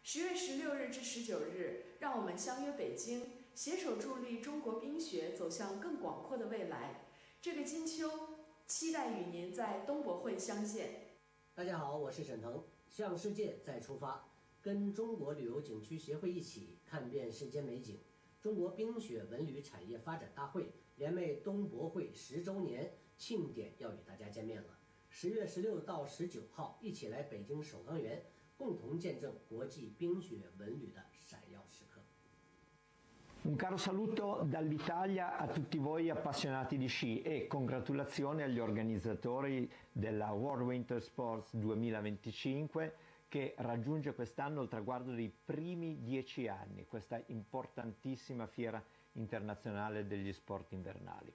10月16日至19日，让我们相约北京，携手助力中国冰雪走向更广阔的未来。这个金秋，期待与您在东博会相见。大家好，我是沈腾，向世界再出发，跟中国旅游景区协会一起看遍世间美景。中国冰雪文旅产业发展大会联袂东博会10周年庆典要与大家见面了。10月16到19号，一起来北京首钢园，共同见证国际冰雪文旅的闪耀时刻。Un caro saluto dall'Italia a tutti voi appassionati di sci e congratulazioni agli organizzatori della World Winter Sports 2025 che raggiunge quest'anno il traguardo dei primi 10 anni, questa importantissima fiera internazionale degli sport invernali.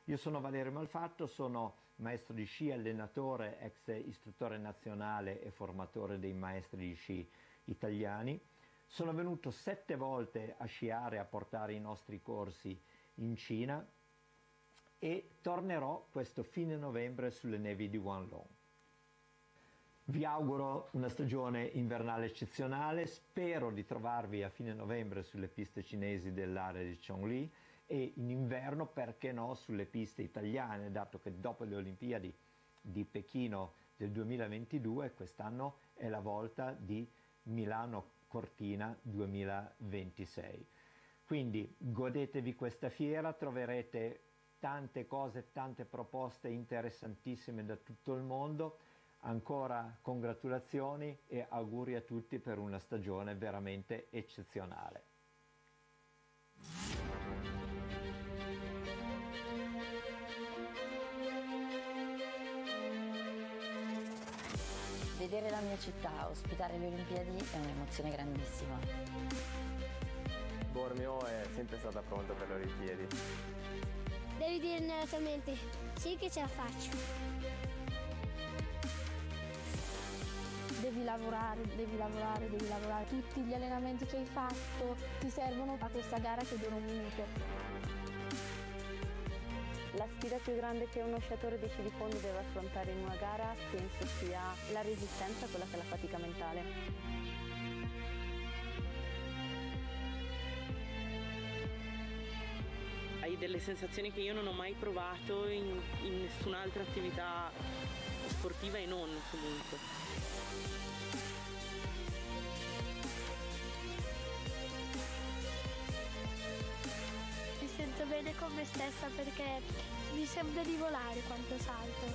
Io sono Valerio Malfatto, sono maestro di sci, allenatore, ex istruttore nazionale e formatore dei maestri di sci italiani. Sono venuto 7 volte a sciare, a portare i nostri corsi in Cina e tornerò questo fine novembre sulle nevi di Wanlong. Vi auguro una stagione invernale eccezionale, spero di trovarvi a fine novembre sulle piste cinesi dell'area di Chongli e in inverno, perché no, sulle piste italiane, dato che dopo le Olimpiadi di Pechino del 2022 quest'anno è la volta di Milano Cortina 2026. Quindi godetevi questa fiera, troverete tante cose, tante proposte interessantissime da tutto il mondo. Ancora congratulazioni e auguri a tutti per una stagione veramente eccezionale. Vedere la mia città ospitare le Olimpiadi è un'emozione grandissima. Bormio è sempre stata pronta per le Olimpiadi. Devi dire nella tua mente, sì che ce la faccio. Devi lavorare, devi lavorare, devi lavorare. Tutti gli allenamenti che hai fatto ti servono a questa gara che dura 1 minuto. La sfida più grande che uno sciatore di sci di fondo deve affrontare in una gara penso sia la resistenza, quella che è la fatica mentale. Hai delle sensazioni che io non ho mai provato in nessun'altra attività sportiva e non comunque. Mi sento bene con me stessa perché mi sembra di volare quanto salto.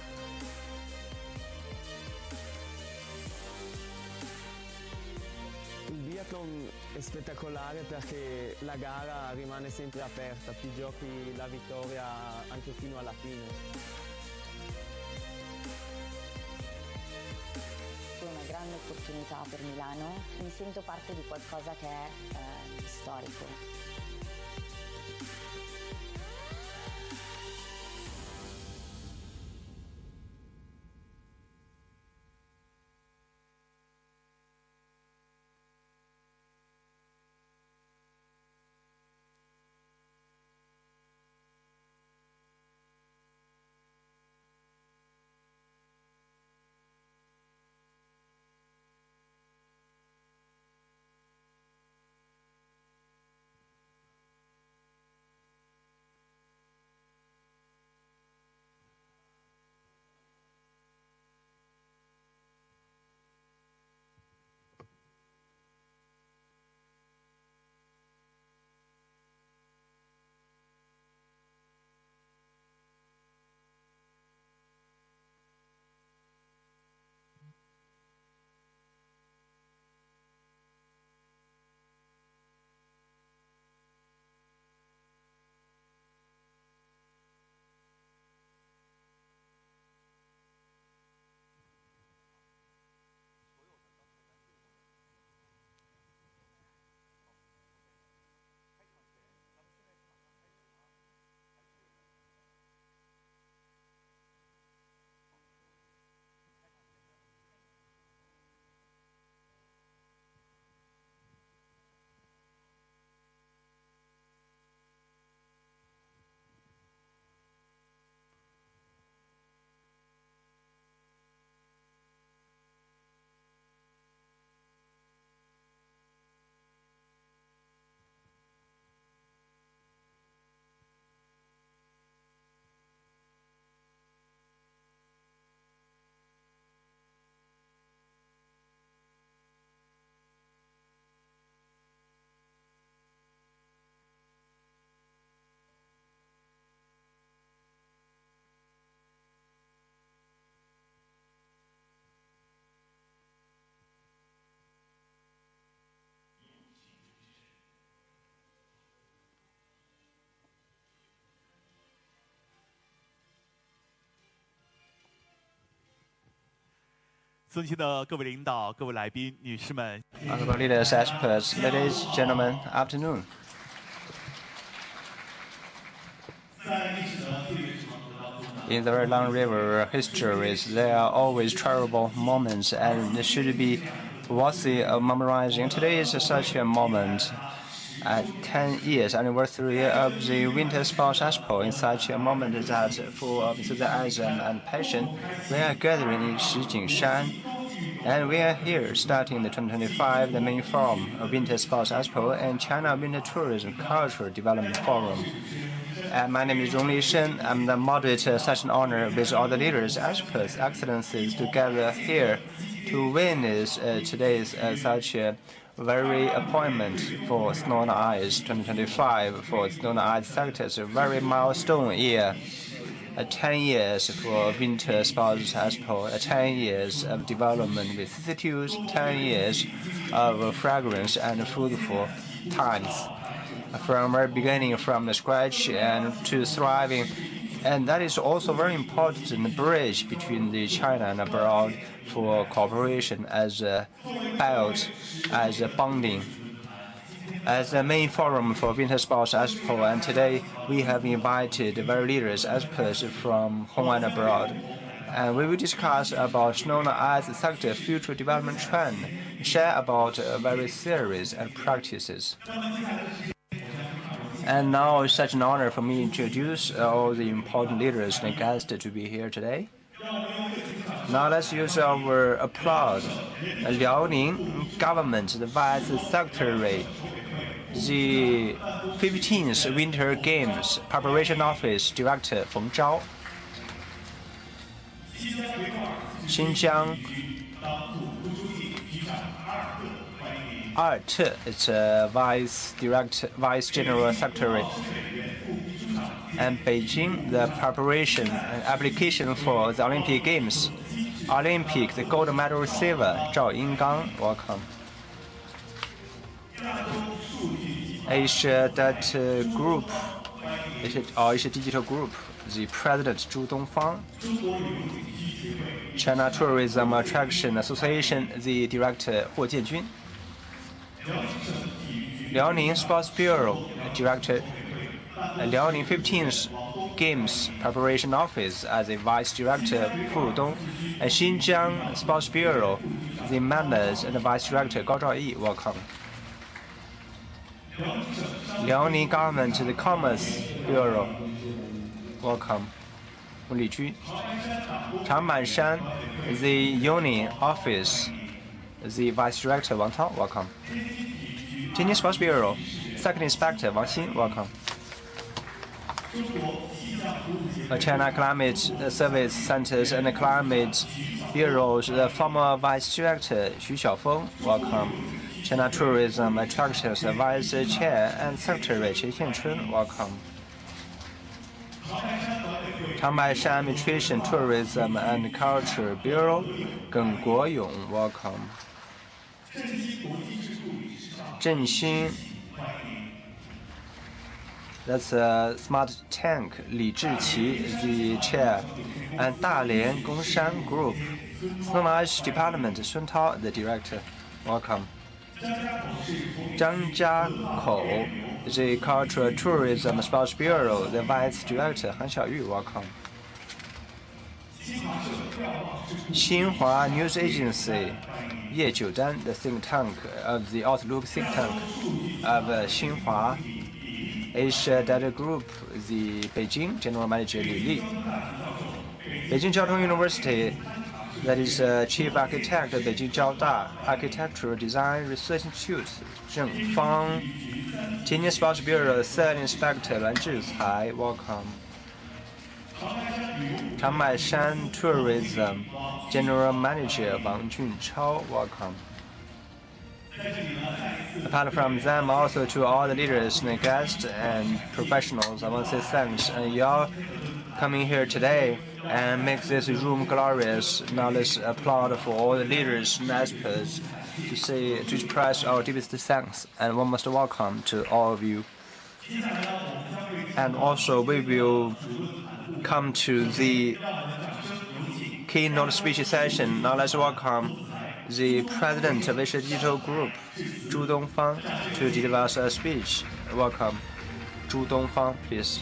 Il biathlon è spettacolare perché la gara rimane sempre aperta, ti giochi la vittoria anche fino alla fine. È una grande opportunità per Milano, mi sento parte di qualcosa che è storico. 尊敬的各位领导、各位来宾、女士们。Honorable leaders, experts, ladies, gentlemen, afternoon. In the very long river histories, there are always terrible moments, and it should be worthy of memorizing. Today is such a moment. At 10 years anniversary of the Winter Sports Expo, in such a moment that full of enthusiasm and passion, we are gathering in Shijingshan, and we are here starting the 2025, the main forum of Winter Sports Expo and China Winter Tourism Cultural Development Forum. My name is Zhongli Shen. I'm the moderator of such an honor with all the leaders, experts, excellencies together here to witness today's such a very appointment for Snow and Ice 2025 for Snow and Ice sectors, a very milestone year. 10 years for Winter Sports Expo, 10 years of development vicissitudes, 10 years of fragrance and fruitful times. From very beginning, from the scratch and to thriving, and that is also very important bridge between the China and abroad for cooperation as a belt, as a bonding, as the main forum for Winter Sports Expo. And today we have invited very leaders, experts from home and abroad, and we will discuss about snow and ice sector future development trend, share about various theories and practices. And now it's such an honor for me to introduce all the important leaders and guests to be here today. Now let's use our applause. Liaoning Government, the Vice Secretary, the 15th Winter Games Preparation Office Director Feng Zhao. Xinjiang Art, it's a Vice General Secretary. And Beijing, the preparation and application for the Olympic Games. Olympic, the gold medal receiver, Zhao Yinggang, welcome. Asia Group, Asia Digital Group, the President Zhu Dongfang. China Tourism Attraction Association, the Director Huo Jianjun. Liaoning Sports Bureau, Director. Liaoning 15th Games Preparation Office as the Vice Director Fu Dong. And Xinjiang Sports Bureau, the members and the Vice Director Gao Zhaoyi, welcome. Liaoning Government, the Commerce Bureau, welcome. Wu Lijun. Changbanshan, the Union Office, the Vice Director Wang Tao, welcome. Tianjin Sports Bureau, Second Inspector Wang Xin, welcome. China Climate Service Centers and Climate Bureaus, the former Vice Director Xu Xiaofeng, welcome. China Tourism Attractions Vice Chair and Secretary Chen Xianchun, welcome. Changbaishan Nutrition, Tourism and Culture Bureau, Geng Guoyong, welcome. Zhenxin, that's a Smart Tank, Li Zhiqi, the Chair, and Dalian Gongshan Group, Snow and Ice Department, Sun Tao, the Director, welcome. Zhang Jiakou, the Cultural Tourism Sports Bureau, the Vice Director, Han Xiaoyu, welcome. Xinhua News Agency, Ye Jiudan, the think tank of the Outlook think tank of Xinhua. Asia Data Group, the Beijing General Manager Li Li. Beijing Jiaotong University, that is Chief Architect of Beijing Jiaoda Architectural Design Research Institute, Zheng Fang. Tianjin Sports Bureau, Third Inspector Luan Zhicai, welcome. Changbaishan Tourism General Manager Wang Junchao, welcome. Apart from them, also to all the leaders and guests and professionals, I want to say thanks. And y'all coming here today and make this room glorious. Now let's applaud for all the leaders and experts to express our deepest thanks and one most welcome to all of you. And also we will come to the keynote speech session. Now let's welcome the president of Asia Digital Group, Zhu Dongfang, to deliver us a speech. Welcome, Zhu Dongfang, please.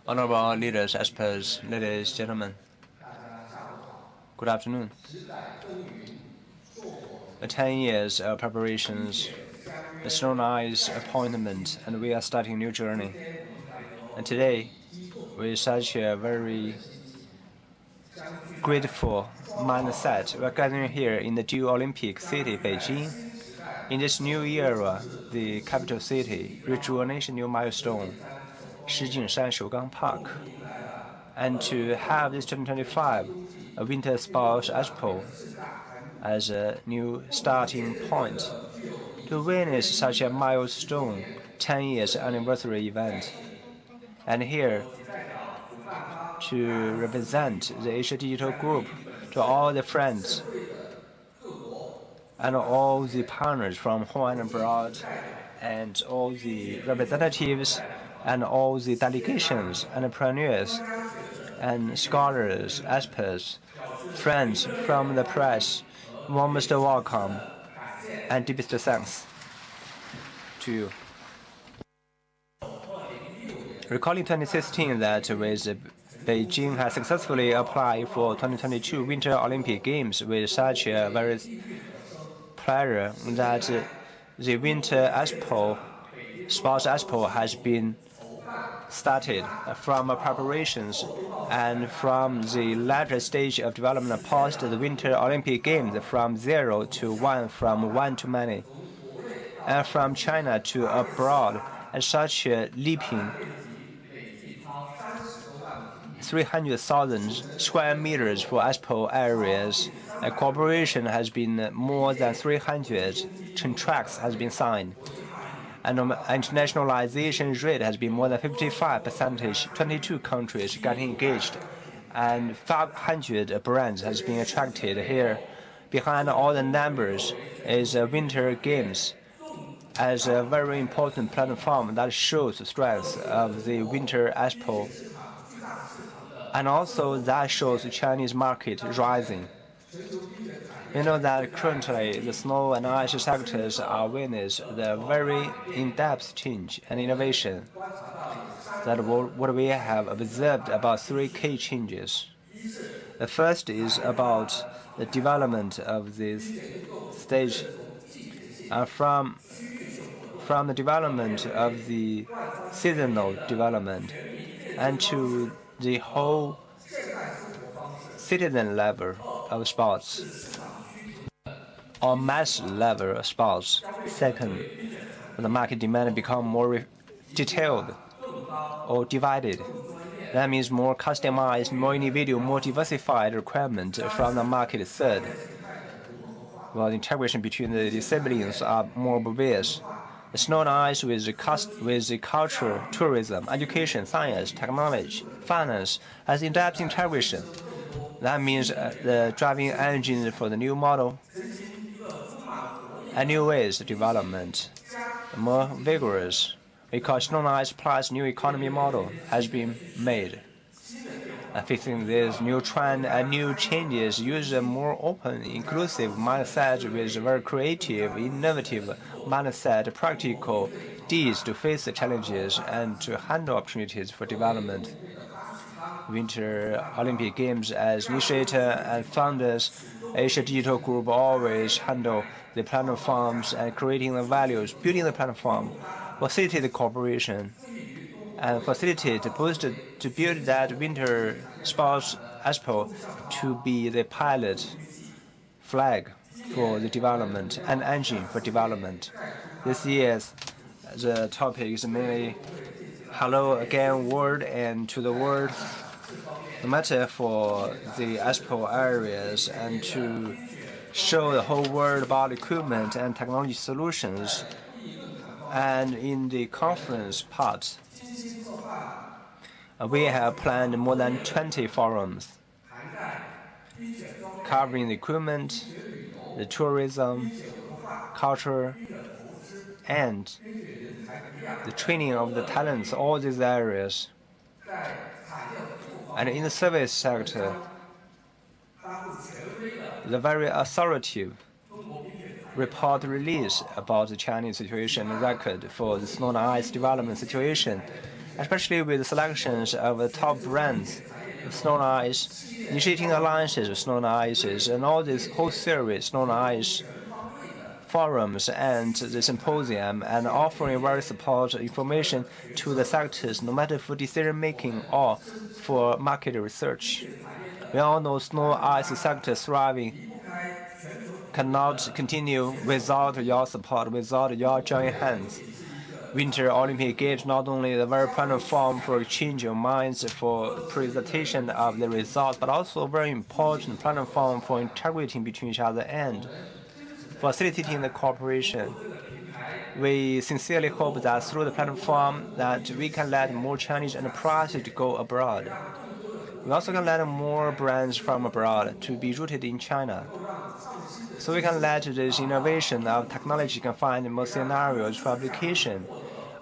Honorable leaders, experts, ladies, gentlemen, good afternoon. 10 years of preparations, the snow and ice appointment, and we are starting a new journey. And today, with such a very grateful mindset, we are gathering here in the new Olympic city, Beijing. In this new era, the capital city rejuvenation new milestone, Shijingshan Shougang Park, and to have this 2025 Winter Sports Expo as a new starting point to witness such a milestone 10 years anniversary event. And here to represent the Asia Digital Group to all the friends and all the partners from home and abroad, and all the representatives and all the delegations, entrepreneurs and scholars, experts, friends from the press, warmest welcome and deepest thanks to you. Recalling 2016 that with Beijing has successfully applied for 2022 Winter Olympic Games with such a very pleasure that the Winter Expo, Sports Expo has been started from preparations and from the latter stage of development post the Winter Olympic Games from 0 to 1, from 1 to many, and from China to abroad, and such a leaping 300,000 square meters for Expo areas. A cooperation has been more than 300 contracts has been signed. And internationalization rate has been more than 55%. 22 countries getting engaged, and 500 brands has been attracted here. Behind all the numbers is Winter Games as a very important platform that shows the strength of the Winter Expo, and also that shows the Chinese market rising. You know that currently the snow and ice sectors are witness the very in-depth change and innovation. That what we have observed about 3 key changes. The first is about the development of this stage, from the development of the seasonal development and to the whole citizen level of sports, or mass level of sports. Second, the market demand become more detailed or divided. That means more customized, more individual, more diversified requirement from the market. Third, well, the integration between the disciplines are more obvious. The snow and ice with the culture, tourism, education, science, technology, finance has in-depth integration. That means the driving engine for the new model, a new ways of development, more vigorous, because snow and ice plus new economy model has been made. Fixing this new trend and new changes use a more open, inclusive mindset with a very creative, innovative mindset, practical deeds to face the challenges and to handle opportunities for development. Winter Olympic Games as initiator and founders, Asia Digital Group always handle the platforms and creating the values, building the platform, facilitate the cooperation, and facilitate to build that Winter Sports Expo to be the pilot flag for the development and engine for development. This year's the topic is mainly hello again world and to the world, no matter for the Expo areas, and to show the whole world about equipment and technology solutions. And in the conference part, we have planned more than 20 forums covering the equipment, the tourism, culture, and the training of the talents, all these areas. And in the service sector, the very authoritative report released about the Chinese situation record for the snow and ice development situation, especially with the selections of the top brands of snow and ice, initiating alliances with snow and ices, and all this whole series snow and ice forums and the symposium, and offering very support information to the sectors, no matter for decision making or for market research. We all know snow ice sector thriving cannot continue without your support, without your joint hands. Winter Olympic Games not only the very platform for exchange of minds for presentation of the results, but also a very important platform for integrating between each other and facilitating the cooperation. We sincerely hope that through the platform that we can let more Chinese enterprises to go abroad. We also can let more brands from abroad to be rooted in China. So we can let this innovation of technology can find more scenarios for application.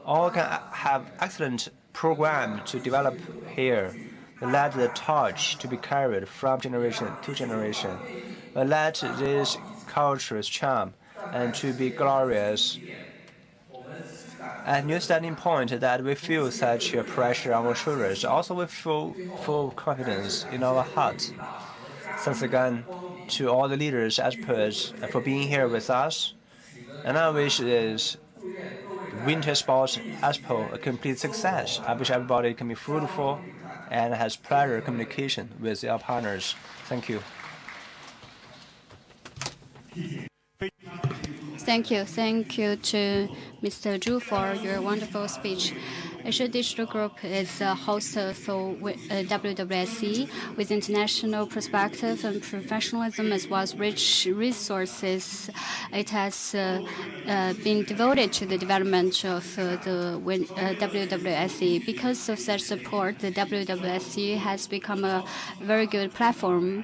All can have excellent program to develop here. We let the torch to be carried from generation to generation. We let this culture's charm and to be glorious. A new starting point that we feel such a pressure on our shoulders. Also, we feel full confidence in our heart. Thanks again to all the leaders, experts, for being here with us. And I wish this Winter Sports Expo a complete success. I wish everybody can be fruitful and has pleasure communication with their partners. Thank you. Thank you. Thank you to Mr. Zhu for your wonderful speech. Asia Digital Group is a host for WWSC with international perspective and professionalism as well as rich resources. It has been devoted to the development of the WWSC. Because of such support, the WWSC has become a very good platform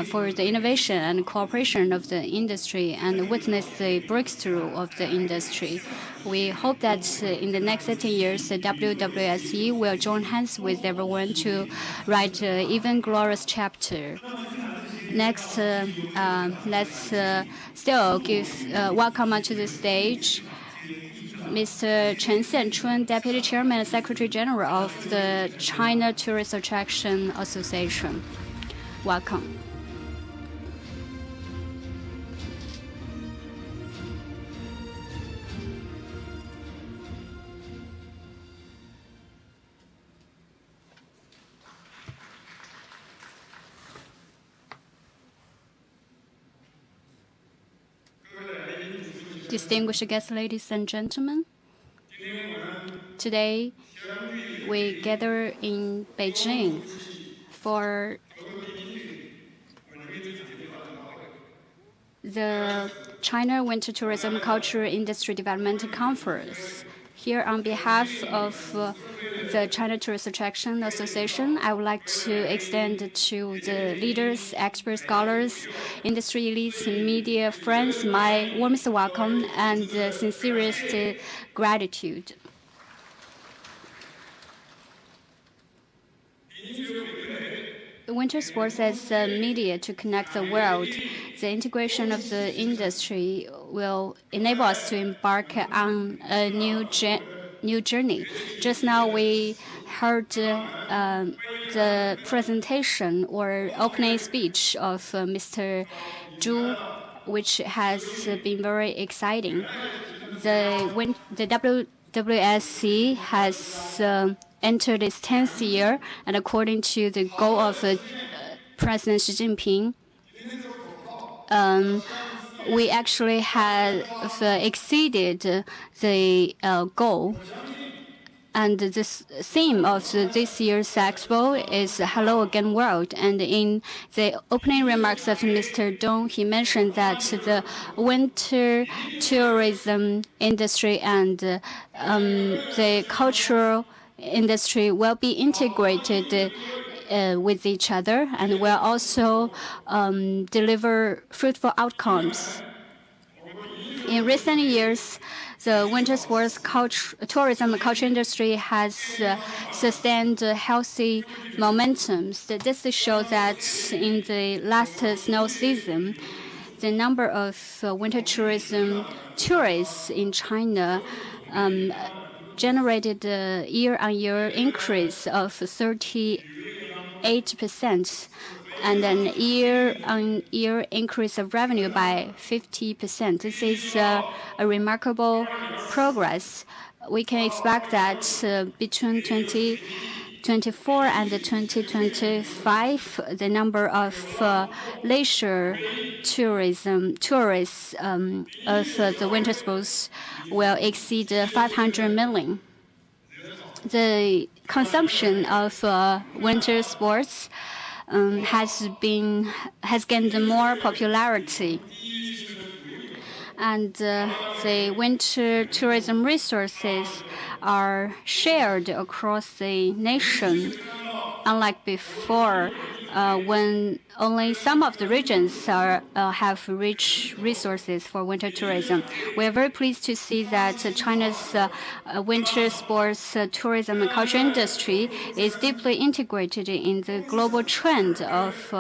for the innovation and cooperation of the industry and witness the breakthrough of the industry. We hope that in the next 10 years, the WWSC will join hands with everyone to write an even glorious chapter. Next, let's still give welcome onto the stage Mr. Chen Xianchun, Deputy Chairman and Secretary General of the China Tourist Attraction Association. Welcome. Distinguished guests, ladies and gentlemen, today we gather in Beijing for the China Winter Tourism Culture Industry Development Conference. Here on behalf of the China Tourist Attraction Association, I would like to extend to the leaders, experts, scholars, industry elites, media friends my warmest welcome and sincerest gratitude. Winter sports as a media to connect the world. The integration of the industry will enable us to embark on a new journey. Just now we heard the presentation or opening speech of Mr. Zhu, which has been very exciting. The WWSC has entered its 10th year, and according to the goal of President Xi Jinping, we actually have exceeded the goal. And the theme of this year's Expo is Hello Again World. And in the opening remarks of Mr. Dong, he mentioned that the winter tourism industry and the cultural industry will be integrated with each other and will also deliver fruitful outcomes. In recent years, the winter sports tourism and culture industry has sustained healthy momentum. Statistics show that in the last snow season, the number of winter tourism tourists in China generated a year-on-year increase of 38%, and an year-on-year increase of revenue by 50%. This is a remarkable progress. We can expect that between 2024 and 2025, the number of leisure tourists of the winter sports will exceed 500 million. The consumption of winter sports has gained more popularity, and the winter tourism resources are shared across the nation, unlike before, when only some of the regions have rich resources for winter tourism. We are very pleased to see that China's winter sports tourism and culture industry is deeply integrated in the global trend of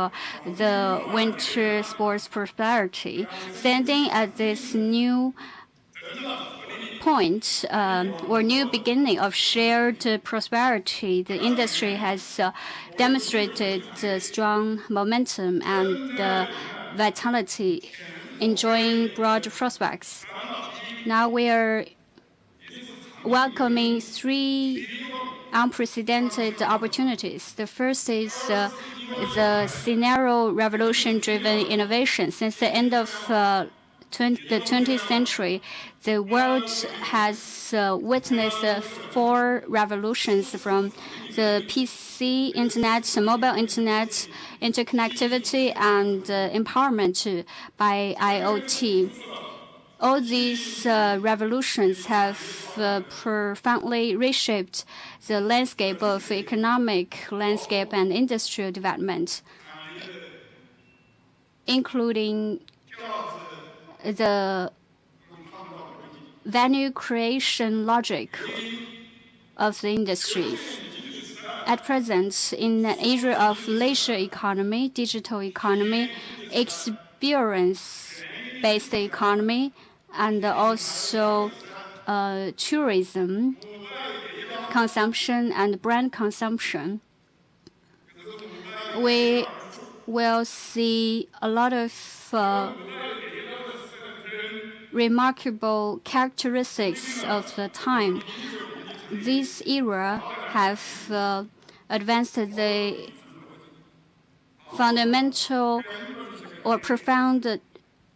the winter sports prosperity. Standing at this new point or new beginning of shared prosperity, the industry has demonstrated strong momentum and vitality, enjoying broad prospects. Now we are welcoming 3 unprecedented opportunities. The first is the scenario revolution-driven innovation. Since the end of the 20th century, the world has witnessed 4 revolutions, from the PC, internet, mobile internet, interconnectivity, and empowerment by IoT. All these revolutions have profoundly reshaped the landscape of economic landscape and industrial development, including the value creation logic of the industries. At present, in an era of leisure economy, digital economy, experience-based economy, and also tourism consumption and brand consumption, we will see a lot of remarkable characteristics of the time. This era have advanced the fundamental or profound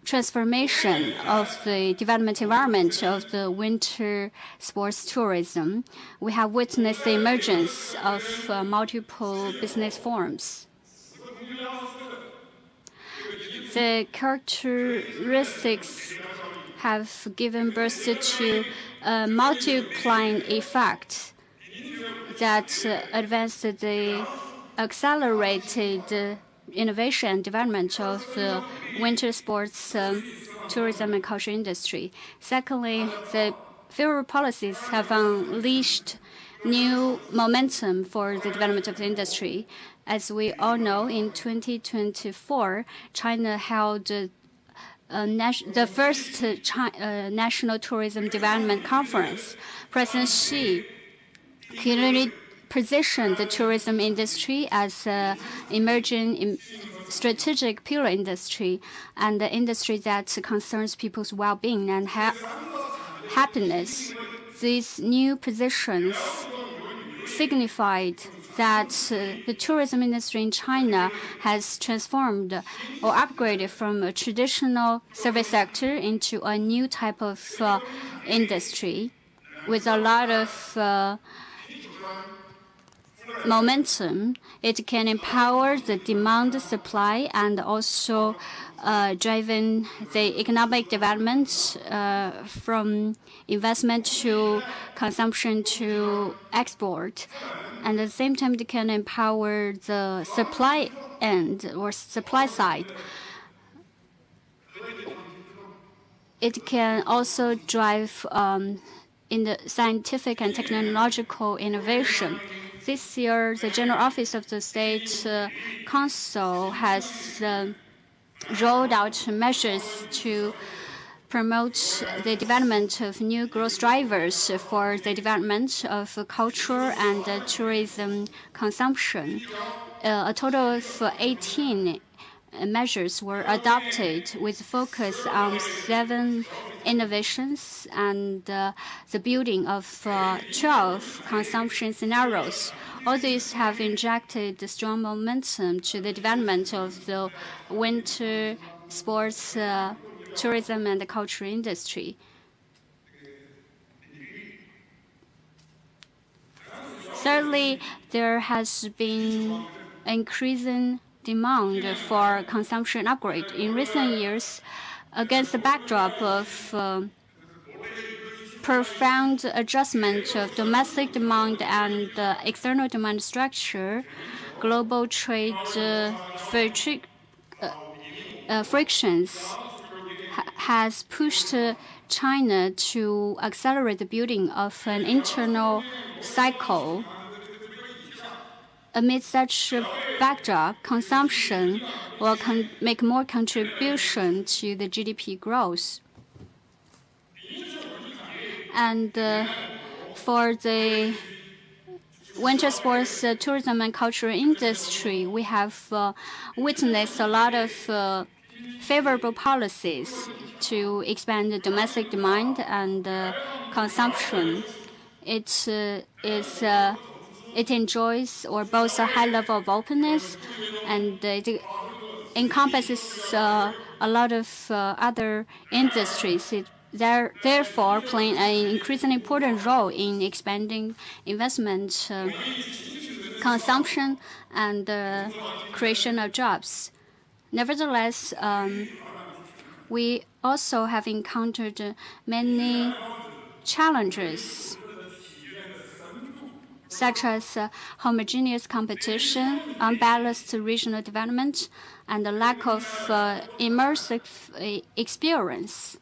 transformation of the development environment of the winter sports tourism. We have witnessed the emergence of multiple business forms. The characteristics have given birth to a multiplying effect that advanced the accelerated innovation and development of the winter sports tourism and culture industry. Secondly, the favorable policies have unleashed new momentum for the development of the industry. As we all know, in 2024, China held the first National Tourism Development Conference. President Xi clearly positioned the tourism industry as an emerging strategic pillar industry and the industry that concerns people's well-being and happiness. These new positions signified that the tourism industry in China has transformed or upgraded from a traditional service sector into a new type of industry with a lot of momentum. It can empower the demand, supply, and also driving the economic development from investment to consumption to export. And at the same time, it can empower the supply end or supply side. It can also drive in the scientific and technological innovation. This year, the General Office of the State Council has rolled out measures to promote the development of new growth drivers for the development of culture and tourism consumption. A total of 18 measures were adopted with focus on 7 innovations and the building of 12 consumption scenarios. All these have injected strong momentum to the development of the winter sports, tourism, and the culture industry. Thirdly, there has been increasing demand for consumption upgrade. In recent years, against the backdrop of profound adjustment of domestic demand and external demand structure, global trade frictions has pushed China to accelerate the building of an internal cycle. Amid such a backdrop, consumption will make more contribution to the GDP growth. And for the winter sports, tourism, and cultural industry, we have witnessed a lot of favorable policies to expand the domestic demand and consumption. It enjoys or boasts a high level of openness, and it encompasses a lot of other industries. It therefore playing an increasingly important role in expanding investment, consumption, and creation of jobs. Nevertheless, we also have encountered many challenges, such as homogeneous competition, unbalanced regional development, and the lack of immersive experience.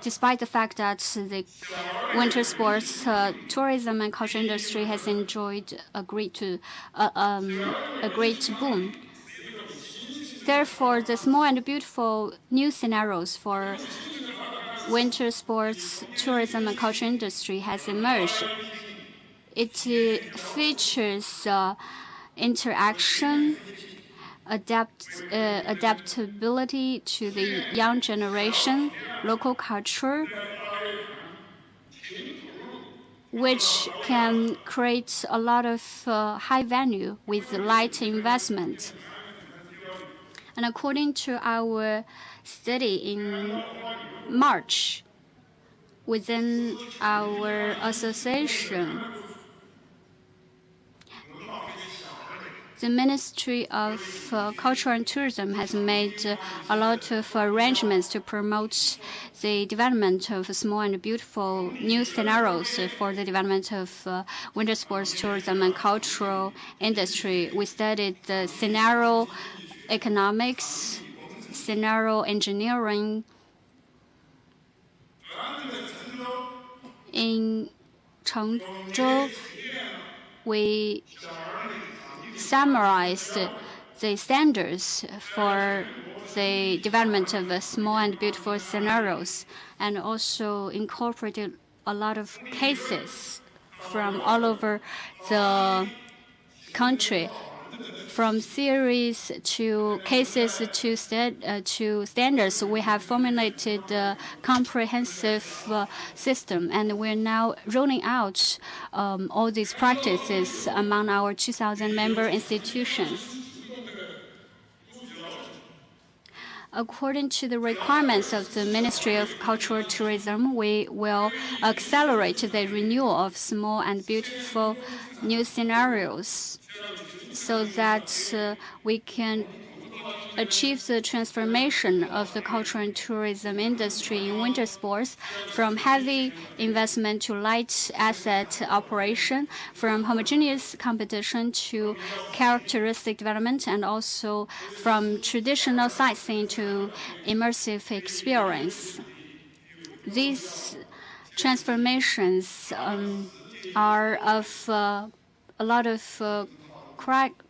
Despite the fact that the winter sports, tourism, and culture industry has enjoyed a great boom. Therefore, the small and beautiful new scenarios for winter sports, tourism, and culture industry has emerged. It features interaction, adaptability to the young generation, local culture, which can create a lot of high value with light investment. And according to our study in March, within our association, the Ministry of Culture and Tourism has made a lot of arrangements to promote the development of small and beautiful new scenarios for the development of winter sports, tourism, and cultural industry. We studied the scenario economics, scenario engineering. In Chengzhou, we summarized the standards for the development of small and beautiful scenarios, and also incorporated a lot of cases from all over the country, from theories to cases to standards. We have formulated a comprehensive system, and we're now rolling out all these practices among our 2,000 member institutions. According to the requirements of the Ministry of Cultural Tourism, we will accelerate the renewal of small and beautiful new scenarios so that we can achieve the transformation of the cultural and tourism industry in winter sports from heavy investment to light asset operation, from homogeneous competition to characteristic development, and also from traditional sightseeing to immersive experience. These transformations are of a lot of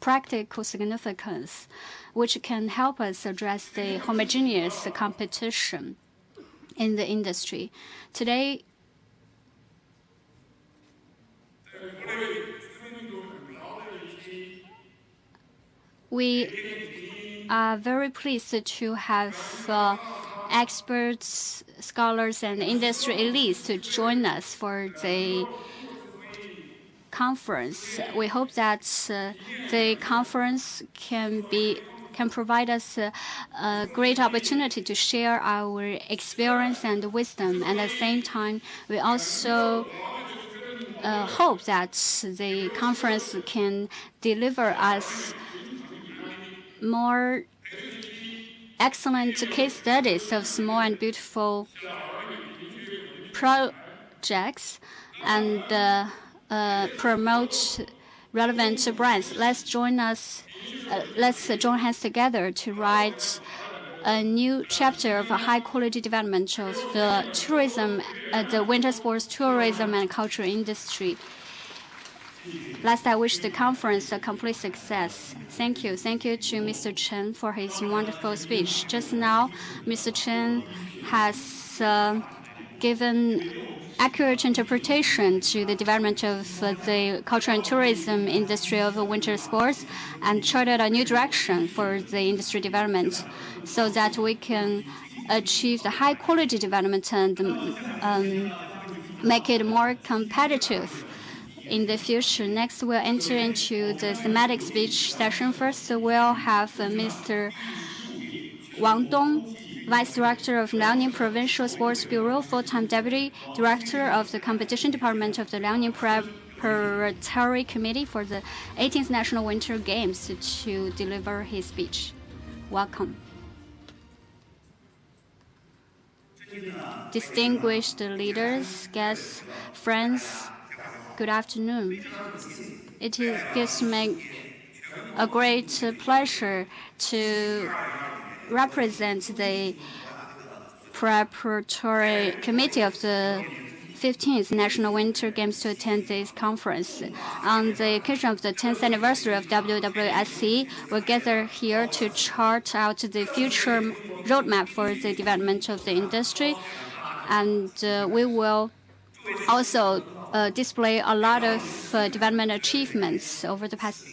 practical significance, which can help us address the homogeneous competition in the industry. Today, we are very pleased to have experts, scholars, and industry elites to join us for the conference. We hope that the conference can provide us a great opportunity to share our experience and wisdom. And at the same time, we also hope that the conference can deliver us more excellent case studies of small and beautiful projects and promote relevant brands. Let's join hands together to write a new chapter of a high-quality development of the tourism, the winter sports tourism and culture industry. Last, I wish the conference a complete success. Thank you. Thank you to Mr. Chen for his wonderful speech. Just now, Mr. Chen has given accurate interpretation to the development of the culture and tourism industry of winter sports and charted a new direction for the industry development so that we can achieve the high quality development and make it more competitive in the future. Next, we'll enter into the thematic speech session. First, we'll have Mr. Wang Dong, Vice Director of Liaoning Provincial Sports Bureau, full-time Deputy Director of the Competition Department of the Liaoning Preparatory Committee for the 18th National Winter Games, to deliver his speech. Welcome. Distinguished leaders, guests, friends, good afternoon. It gives me a great pleasure to represent the preparatory committee of the 15th National Winter Games to attend this conference. On the occasion of the 10th anniversary of WWSC, we gather here to chart out the future roadmap for the development of the industry, and we will also display a lot of development achievements over the past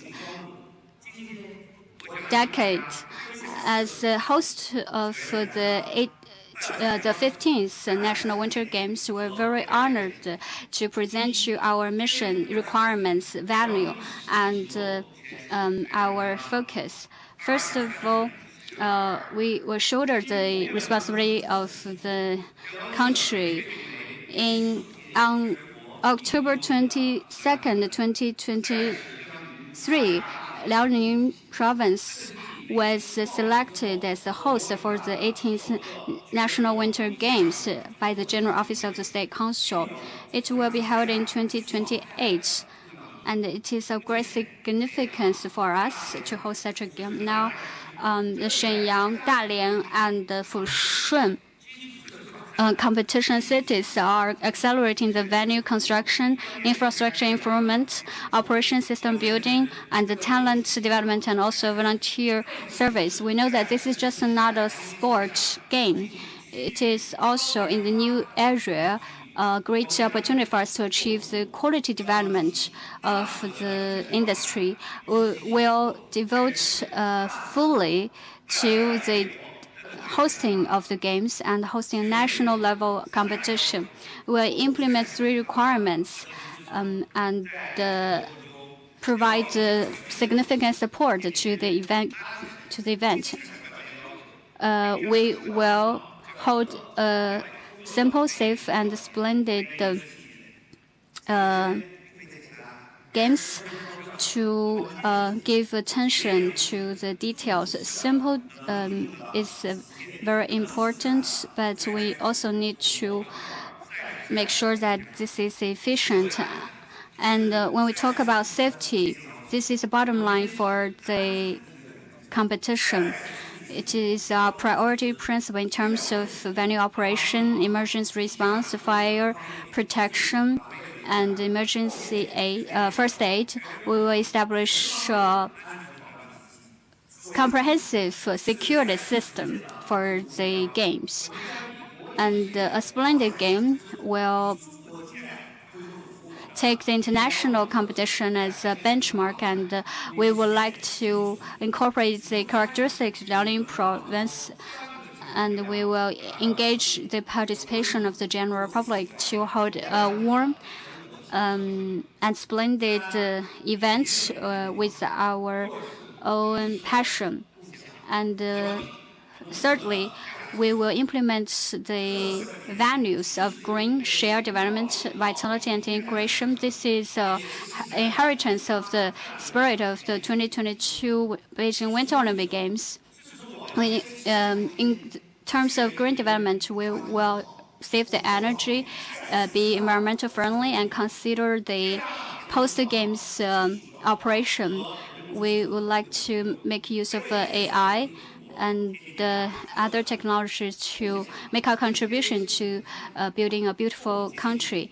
decade. As the host of the 15th National Winter Games, we're very honored to present you our mission, requirements, value, and our focus. First of all, we will shoulder the responsibility of the country. On October 22nd, 2023, Liaoning Province was selected as the host for the 18th National Winter Games by the General Office of the State Council. It will be held in 2028, and it is of great significance for us to host such a game. Now, the Shenyang, Dalian, and Fushun competition cities are accelerating the venue construction, infrastructure improvement, operation system building, and the talent development, and also volunteer service. We know that this is just not a sport game. It is also in the new area a great opportunity for us to achieve the quality development of the industry. We will devote fully to the hosting of the games and hosting national level competition. We will implement 3 requirements and provide significant support to the event. we will hold simple, safe, and splendid games to give attention to the details. Simple is very important, but we also need to make sure that this is efficient. And when we talk about safety, this is the bottom line for the competition. It is a priority principle in terms of venue operation, emergency response, fire protection, and emergency aid, first aid. We will establish a comprehensive security system for the games. And a splendid game will take the international competition as a benchmark, and we would like to incorporate the characteristics of Liaoning province, and we will engage the participation of the general public to hold a warm and splendid event with our own passion. And thirdly, we will implement the values of green, shared development, vitality, and integration. This is an inheritance of the spirit of the 2022 Beijing Winter Olympic Games. In terms of green development, we will save the energy, be environmental friendly, and consider the post-games operation. We would like to make use of AI and other technologies to make our contribution to building a beautiful country.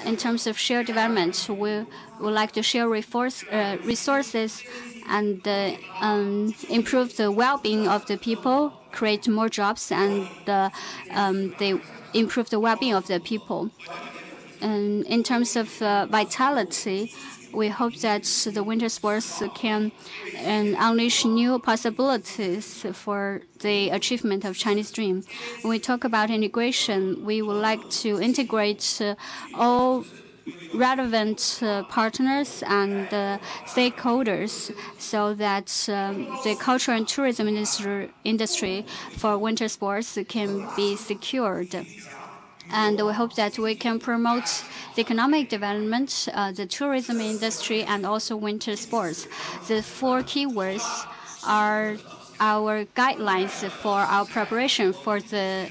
In terms of shared development, we would like to share resources and improve the well-being of the people, create more jobs, and they improve the well-being of the people. And in terms of vitality, we hope that the winter sports can unleash new possibilities for the achievement of Chinese dream. When we talk about integration, we would like to integrate all relevant partners and stakeholders so that the culture and tourism industry for winter sports can be secured. And we hope that we can promote the economic development, the tourism industry, and also winter sports. The 4 keywords are our guidelines for our preparation for the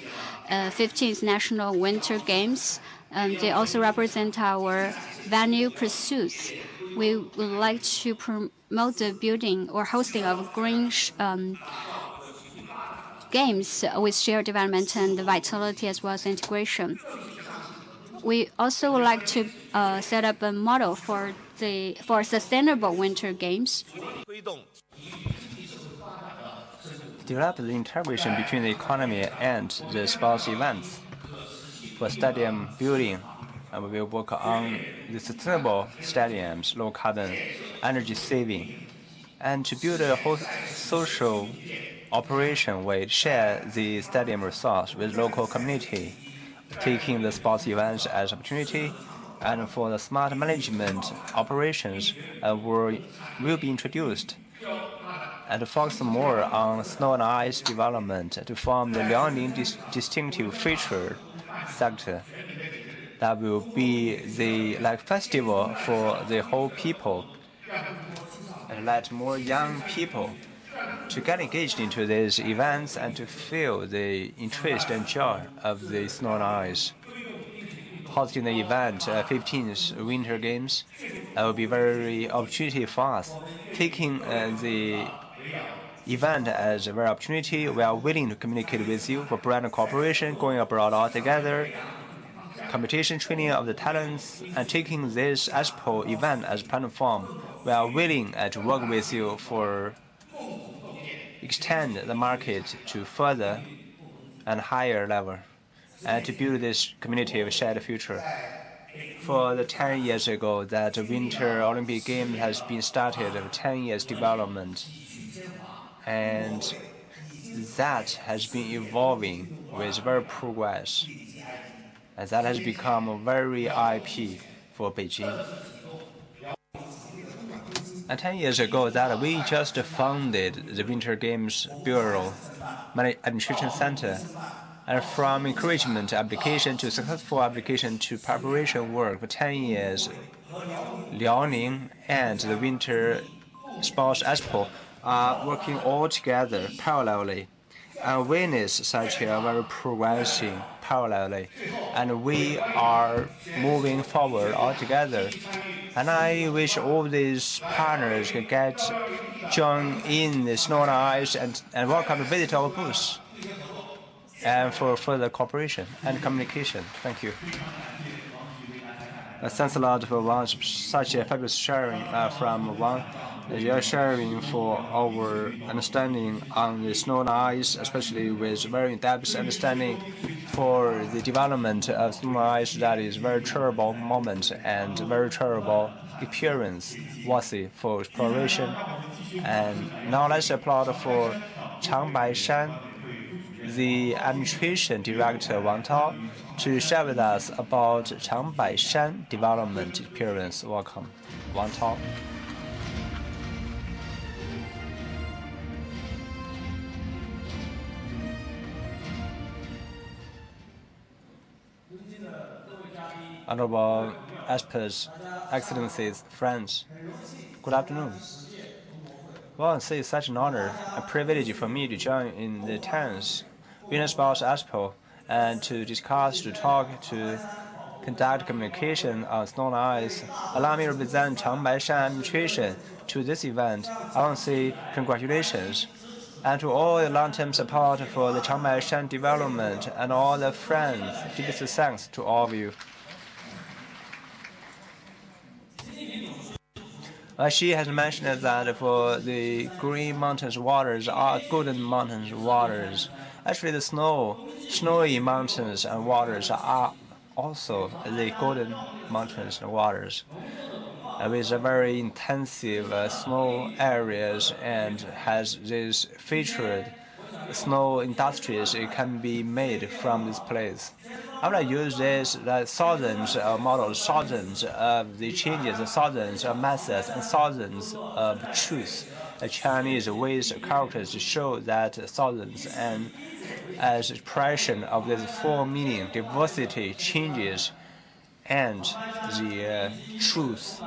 15th National Winter Games. They also represent our value pursuits. We would like to promote the building or hosting of green games with shared development and vitality as well as integration. We also would like to set up a model for sustainable winter games. Develop the integration between the economy and the sports events. For stadium building, we will work on the sustainable stadiums, low carbon, energy saving, and to build a whole social operation, we share the stadium resource with local community, taking the sports events as opportunity, and for the smart management operations will be introduced, and focus more on snow and ice development to form the Liaoning distinctive feature sector. That will be the festival for the whole people, and let more young people to get engaged into these events and to feel the interest and joy of the snow and ice. Hosting the event, 15th Winter Games, will be very opportunity for us. Taking the event as a very opportunity, we are willing to communicate with you for brand cooperation, going abroad all together, competition training of the talents, and taking this Expo event as a platform. We are willing to work with you for extend the market to further and higher level, and to build this community of shared future. For the 10 years ago, that Winter Olympic Game has been started of 10 years development, and that has been evolving with very progress, and that has become a very IP for Beijing. And 10 years ago, that we just founded the Winter Games Bureau, administration center. And from encouragement application to successful application to preparation work for 10 years, Liaoning and the Winter Sports Expo are working all together parallelly and witness such a very progressing parallelly. And we are moving forward all together. And I wish all these partners can join in the Snow and Ice and welcome to visit our booth and for further cooperation and communication. Thank you. Thanks a lot for such a fabulous sharing from Wang. You're sharing for our understanding on the snow and ice, especially with very in-depth understanding for the development of snow and ice. That is very terrible moment and very terrible experience worthy for exploration. And now let's applaud for Changbai Shan, the administration director Wang Tao, to share with us about Changbai Shan development experience. Welcome, Wang Tao. Honorable experts, excellencies, friends, good afternoon. Well, it's such an honor and privilege for me to join in the 10th Winter Sports Expo and to discuss, to talk, to conduct communication on snow and ice. Allow me to represent Changbai Shan Administration to this event. I want to say congratulations and to all the long-term support for the Changbai Shan development and all the friends. Deepest thanks to all of you. She has mentioned that for the Green Mountains waters are Golden Mountains waters. Actually, the snowy mountains and waters are also the Golden Mountains waters, with a very intensive snow areas and has these featured snow industries. It can be made from this place. I want to use this thousands of models, thousands of the changes, thousands of methods, and thousands of truths. The Chinese ways characters to show that thousands and as expression of this full meaning, diversity, changes, and the truth.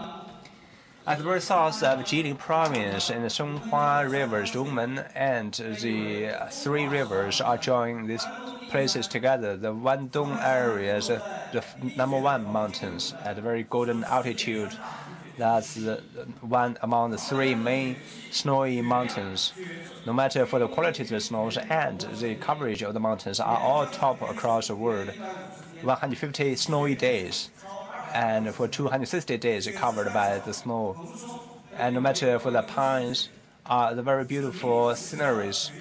At the very south of Jilin province in the Songhua rivers, Dongmen and the three rivers are joining these places together. The Wandong areas, the #1 mountains at a very golden altitude. That's the one among the three main snowy mountains. No matter for the quality of the snows and the coverage of the mountains are all top across the world. 150 snowy days, and for 260 days covered by the snow. And no matter for the pines, the very beautiful sceneries.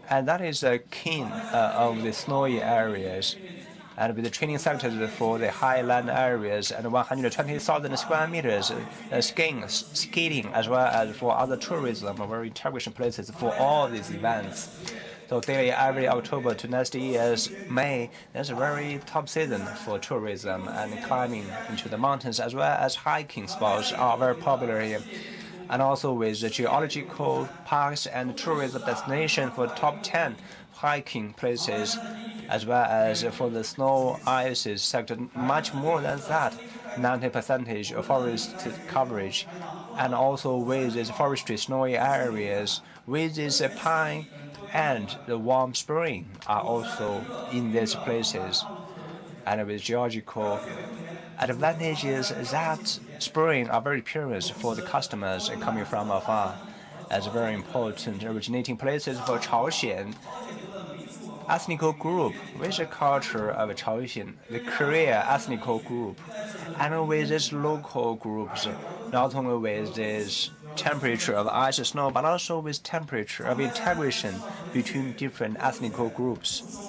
And that is the king of the snowy areas. And with the training centers for the highland areas and 120,000 square meters skating, as well as for other tourism, very integration places for all these events. So daily, every October to next year's May, there's a very top season for tourism and climbing into the mountains, as well as hiking spots are very popular here. And also with the geological parks and tourism destination for top 10 hiking places, as well as for the snow ice sector, much more than that, 90% of forest coverage, and also with these forestry snowy areas, with this pine and the warm spring are also in these places, and with geological advantages that spring are very curious for the customers coming from afar, as very important originating places for Chaoxian ethnic group with the culture of Chaoxian, the Korea ethnic group, and with these local groups, not only with this temperature of ice snow, but also with temperature of integration between different ethnic groups,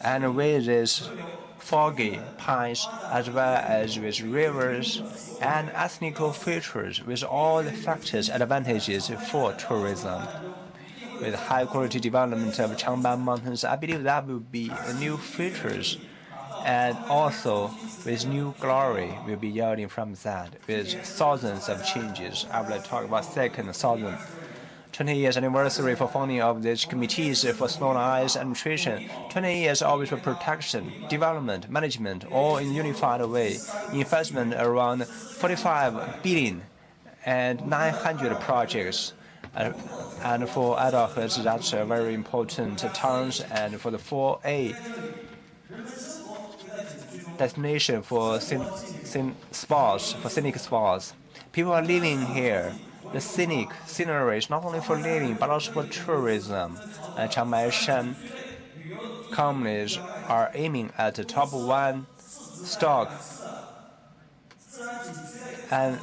and with this foggy pines, as well as with rivers and ethnic features, with all the factors advantages for tourism. With high-quality development of Changban Mountains, I believe that will be new features, and also with new glory will be yielding from that, with thousands of changes. I will talk about second thousand. 20 years anniversary for founding of these committees for snow and ice and nutrition. 20 years always for protection, development, management, all in a unified way. Investment around 45 billion and 900 projects. And for adulthood, that's a very important terms. And for the 4A destination for scenic spots, people are living here. The scenic scenery is not only for living but also for tourism. And Chiang Shan companies are aiming at the top 1 stock. And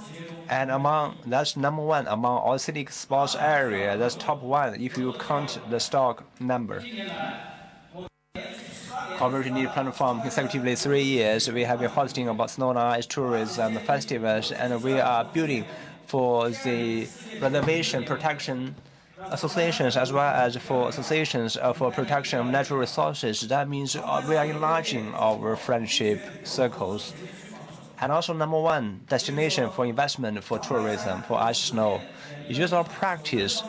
among that's number 1 among all scenic spots area. That's top 1 if you count the stock number. Cooperation need platform consecutively 3 years. We have been hosting about snow and ice tourism festivals, and we are building for the reservation protection associations as well as for associations for protection of natural resources. That means we are enlarging our friendship circles. And also number 1 destination for investment for tourism for ice snow. It's just our practice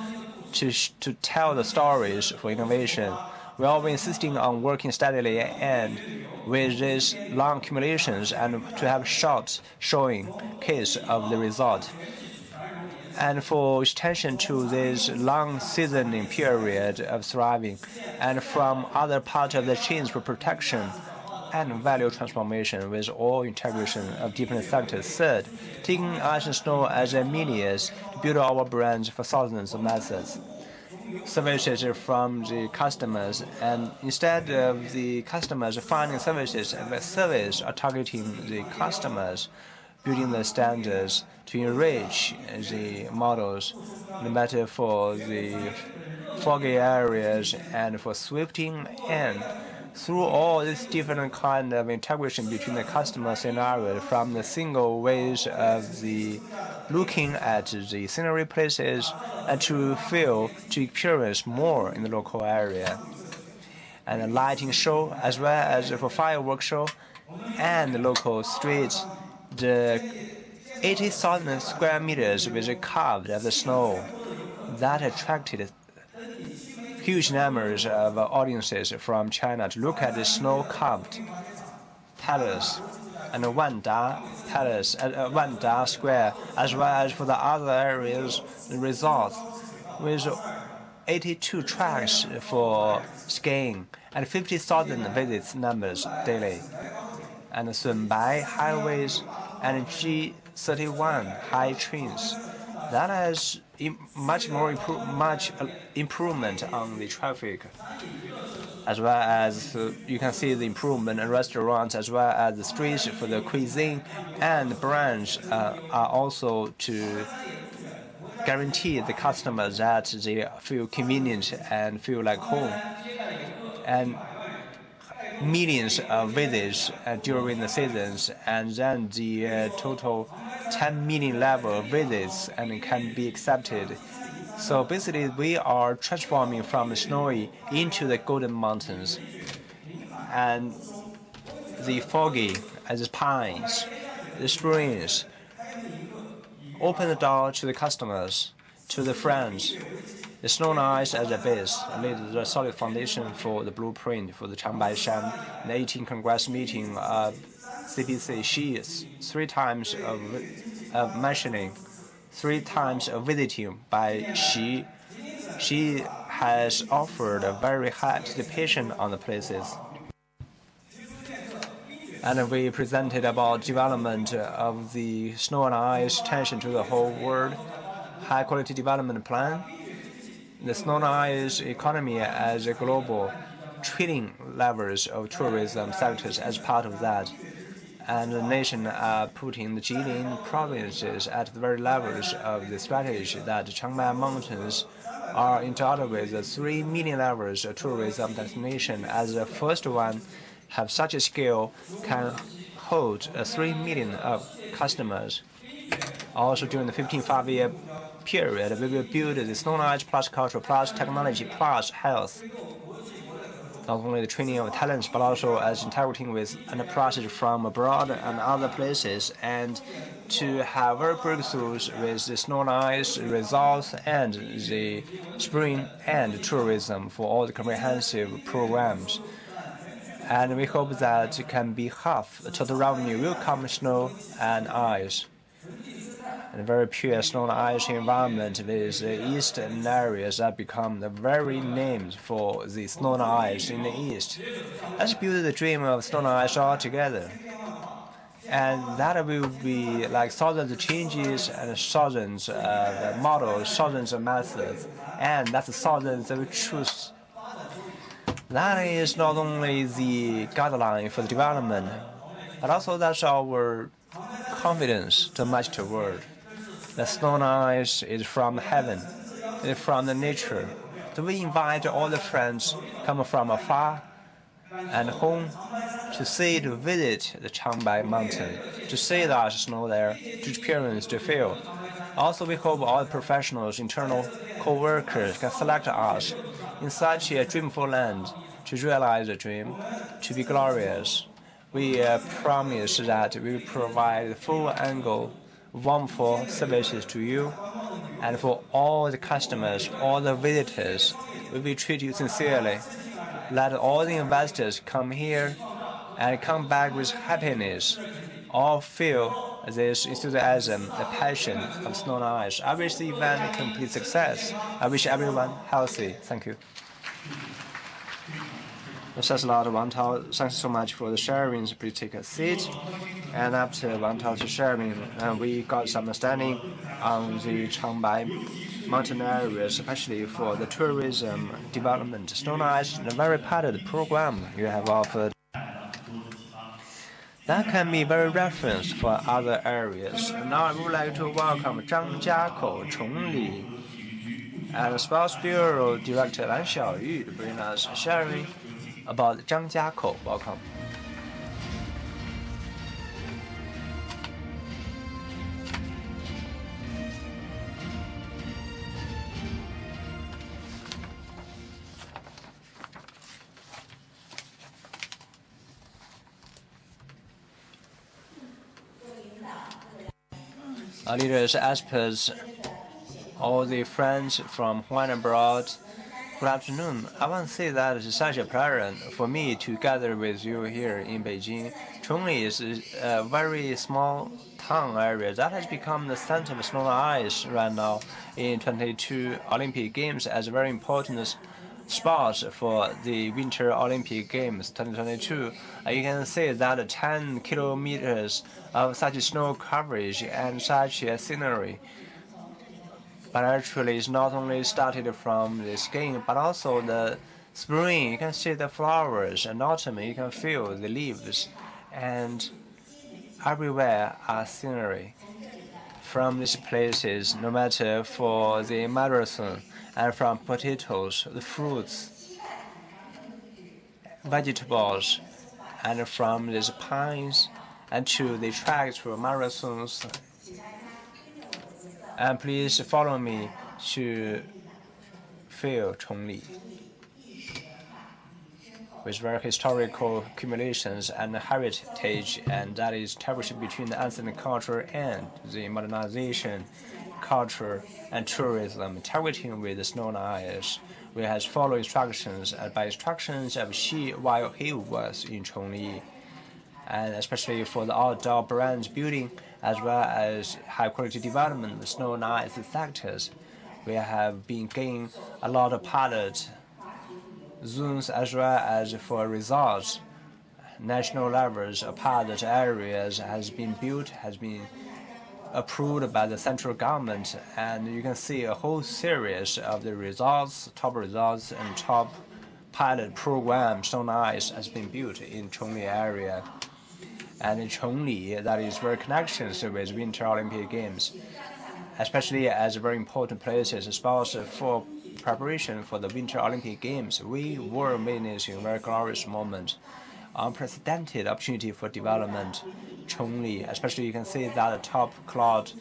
to tell the stories for innovation. We are insisting on working steadily and with these long accumulations and to have short showing case of the result. And for extension to this long seasoning period of thriving and from other parts of the chains for protection and value transformation with all integration of different sectors. Third, taking ice and snow as a means to build our brands for thousands of methods. Services from the customers, and instead of the customers finding services, the service are targeting the customers, building the standards to enrich the models, no matter for the foggy areas and for swifting, and through all these different kind of integration between the customer scenario, from the single ways of the looking at the scenery places and to feel, to experience more in the local area. And a lighting show as well as for fireworks show and the local streets, the 80,000 square meters with the carved of the snow that attracted huge numbers of audiences from China to look at the snow-carved palace and the Wanda Palace, Wanda Square, as well as for the other areas, the resorts, with 82 tracks for skiing and 50,000 visits numbers daily, and Sunbai highways and G31 high trains. That has much improvement on the traffic, as well as you can see the improvement in restaurants as well as the streets for the cuisine, and the brands are also to guarantee the customers that they feel convenient and feel like home. And millions of visits during the seasons, and then the total 10 million level of visits and can be accepted. So basically, we are transforming from the snowy into the golden mountains, and the foggy as the pines, the springs. Open the door to the customers, to the friends. The snow and ice as a base laid the solid foundation for the blueprint for the Chiang Shan. The 18th Congress meeting of CPC, she is 3 times of mentioning, 3 times of visiting by Xi. She has offered a very high anticipation on the places. And we presented about development of the snow and ice extension to the whole world, high-quality development plan, the snow and ice economy as a global trading levers of tourism sectors as part of that. And the nation are putting the Jilin provinces at the very levels of the strategy that Chiang Mai Mountains are endowed with the 3 million levels of tourism destination as the first one have such a scale can hold 3 million of customers. Also during the 15-5-year period, we will build the snow and ice plus culture plus technology plus health. Not only the training of talents, but also as integrating with enterprises from abroad and other places, and to have our breakthroughs with the snow and ice resorts and the spring and tourism for all the comprehensive programs. And we hope that it can be half the total revenue will come from snow and ice. And very pure snow and ice environment with the eastern areas that become the very names for the snow and ice in the east. Let's build the dream of snow and ice all together. And that will be like thousands of changes and thousands of models, thousands of methods, and that's thousands of truths. That is not only the guideline for the development, but also that's our confidence to match the world. The snow and ice is from heaven, it's from the nature. So we invite all the friends coming from afar and home to see, to visit the Changbai mountain, to see the ice snow there, to experience, to feel. Also, we hope all the professionals, internal co-workers can select us in such a dreamful land to realize the dream, to be glorious. We promise that we will provide full angle, wonderful services to you, and for all the customers, all the visitors, we will treat you sincerely. Let all the investors come here and come back with happiness. All feel this enthusiasm, the passion of snow and ice. I wish the event a complete success. I wish everyone healthy. Thank you. Thanks a lot, Wang Tao. Thanks so much for the sharing. Please take a seat. And after Wang Tao's sharing, we got some understanding on the Changbai mountain areas, especially for the tourism development. Snow and ice is a very part of the program you have offered. That can be very reference for other areas. Now I would like to welcome Zhang Jiakou, Chongli, and Sports Bureau Director Lan Xiaoyu to bring us sharing about Zhang Jiakou. Welcome. Our leaders, experts, all the friends from home and abroad, good afternoon. I want to say that it's such a pleasure for me to gather with you here in Beijing. Chongli is a very small town area that has become the center of snow and ice right now in 22 Olympic Games as a very important spot for the Winter Olympic Games 2022. You can see that 10 kilometers of such snow coverage and such a scenery. But actually, it's not only started from the skiing, but also the spring. You can see the flowers, and autumn you can feel the leaves, and everywhere are scenery. From these places, no matter for the marathon, and from potatoes, the fruits, vegetables, and from these pines, and to the tracks for marathons. And please follow me to feel Chongli with very historical accumulations and heritage, and that is establishing between the ancient culture and the modernization culture and tourism, targeting with the snow and ice. We have followed instructions by instructions of Xi while he was in Chongli, and especially for the outdoor brands building as well as high quality development of the snow and ice sectors. We have been gaining a lot of pilot zones as well as for resorts. National levels of pilot areas has been built, has been approved by the central government, and you can see a whole series of the results, top results and top pilot programs, snow and ice has been built in Chongli area. And in Chongli, that is very connections with Winter Olympic Games, especially as very important places, especially for preparation for the Winter Olympic Games. We were witnessing a very glorious moment, unprecedented opportunity for development. Chongli, especially you can see that top cloud,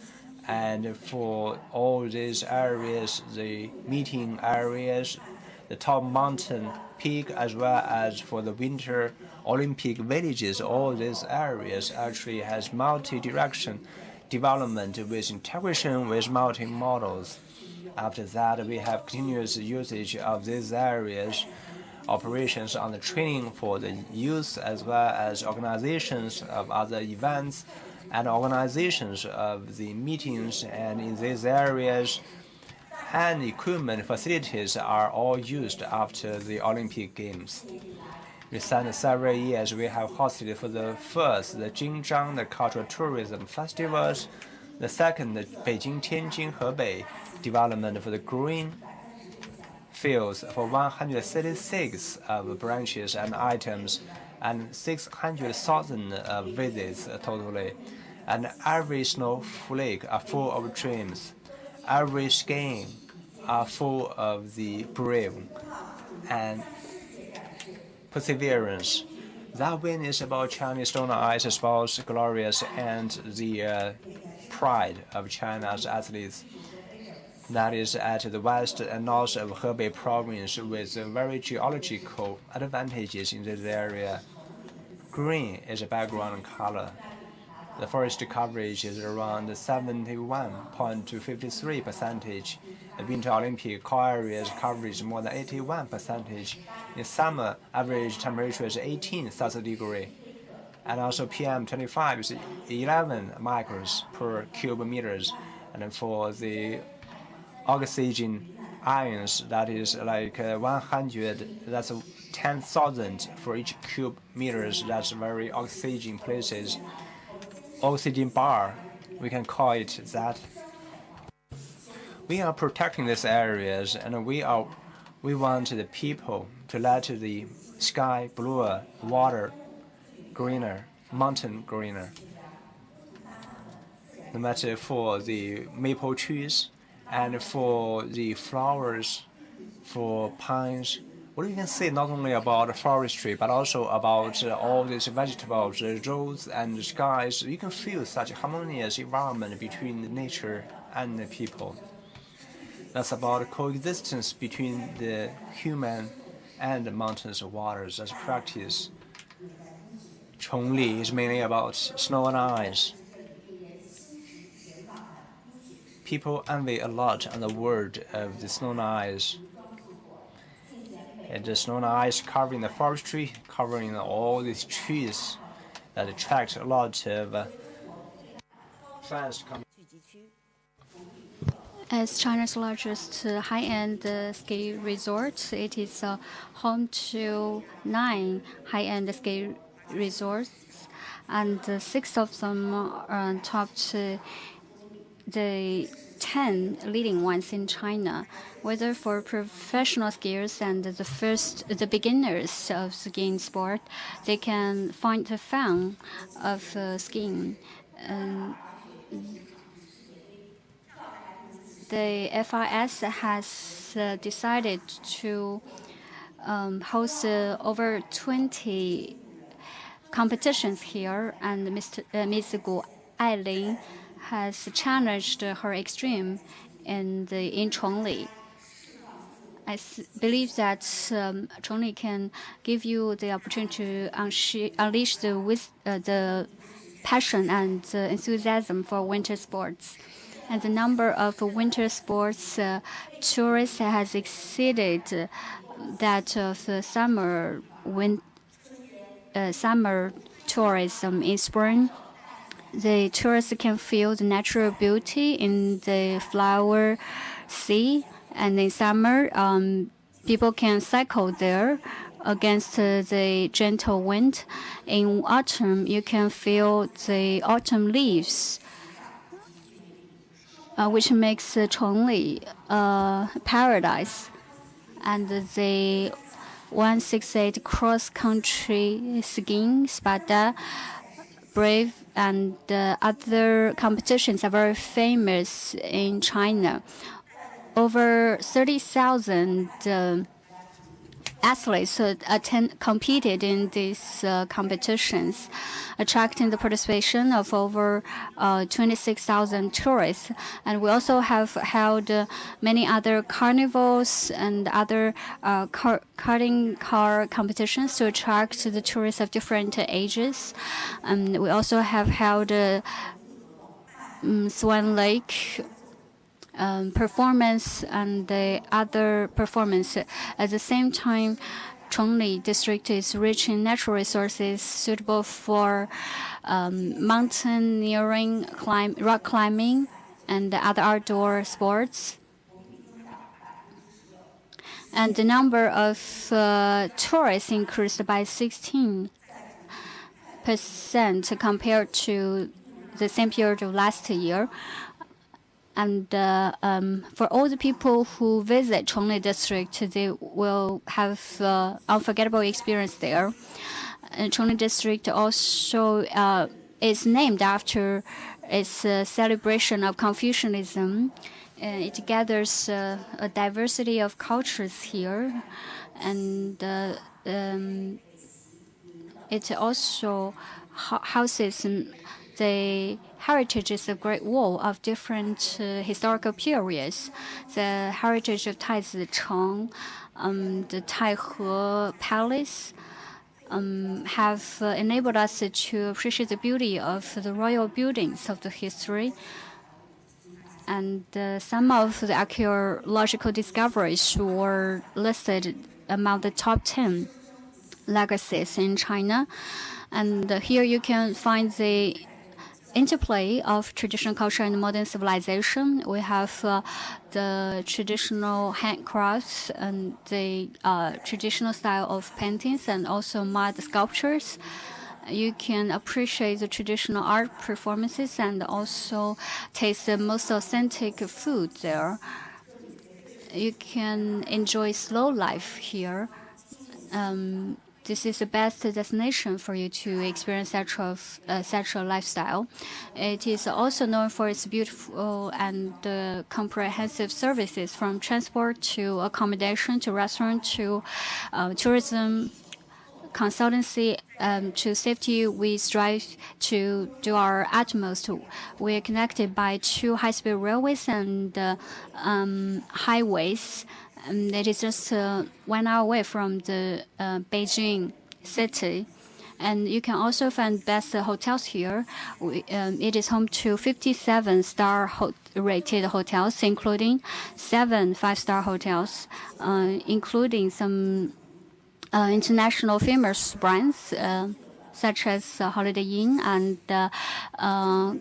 and for all these areas, the meeting areas, the top mountain peak, as well as for the Winter Olympic villages, all these areas actually has multi-direction development with integration with multi-models. After that, we have continuous usage of these areas, operations on the training for the youth, as well as organizations of other events and organizations of the meetings. And in these areas, and equipment facilities are all used after the Olympic Games. Recent several years, we have hosted for the first the Jinzhang, the cultural tourism festivals, the second the Beijing, Tianjin, Hebei development for the green fields for 136 of branches and items, and 600,000 visits totally. And every snowflake are full of dreams. Every skin are full of the brave and perseverance. That win is about Chinese stone ice sports glorious and the pride of China's athletes. That is at the west and north of Hebei province with very geological advantages in this area. Green is a background color. The forest coverage is around 71.53%. The Winter Olympic core areas coverage more than 81%. In summer, average temperature is 18 Celsius degree. And also PM25 is 11 microns per cubic meters. And for the oxygen ions, that is like 100, that's 10,000 for each cubic meters. That's very oxygen places. Oxygen bar, we can call it that. We are protecting these areas, and we want the people to let the sky bluer, water greener, mountain greener. No matter for the maple trees and for the flowers, for pines. What we can say not only about forestry, but also about all these vegetables, roads and skies. You can feel such a harmonious environment between nature and the people. That's about coexistence between the human and the mountains and waters as a practice. Chongli is mainly about snow and ice. People envy a lot on the word of the snow and ice. And the snow and ice covering the forestry, covering all these trees that attract a lot of fans to come. As China's largest high-end ski resort, it is home to 9 high-end ski resorts, and 6 of them topped the 10 leading ones in China. Whether for professional skiers and the beginners of skiing sport, they can find the fun of skiing. The FIS has decided to host over 20 competitions here, and Ms. Gu Ailing has challenged her extreme in Chongli. I believe that Chongli can give you the opportunity to unleash the passion and enthusiasm for winter sports. And the number of winter sports tourists has exceeded that of the summer tourism in spring. The tourists can feel the natural beauty in the flower sea, and in summer, people can cycle there against the gentle wind. In autumn, you can feel the autumn leaves, which makes Chongli a paradise. And the 168 cross-country skiing, Spada, Brave, and other competitions are very famous in China. Over 30,000 athletes competed in these competitions, attracting the participation of over 26,000 tourists. And we also have held many other carnivals and other karting car competitions to attract the tourists of different ages. We also have held Swan Lake performance and the other performance. At the same time, Chongli district is rich in natural resources suitable for mountaineering, rock climbing, and other outdoor sports. And the number of tourists increased by 16% compared to the same period of last year. And for all the people who visit Chongli district, they will have unforgettable experience there. And Chongli district also is named after its celebration of Confucianism. It gathers a diversity of cultures here, and it also houses the heritage is a Great Wall of different historical periods. The heritage of Taizicheng, the Taihe Palace, have enabled us to appreciate the beauty of the royal buildings of the history. And some of the archaeological discoveries were listed among the top 10 legacies in China. And here you can find the interplay of traditional culture and modern civilization. We have the traditional handcrafts and the traditional style of paintings and also mud sculptures. You can appreciate the traditional art performances and also taste the most authentic food there. You can enjoy slow life here. This is the best destination for you to experience such a lifestyle. It is also known for its beautiful and comprehensive services, from transport to accommodation to restaurant to tourism, consultancy, to safety. We strive to do our utmost. We are connected by 2 high-speed railways and highways. It is just 1 hour away from the Beijing city. And you can also find best hotels here. It is home to 57-star rated hotels, including 7 5-star hotels, including some international famous brands such as Holiday Inn and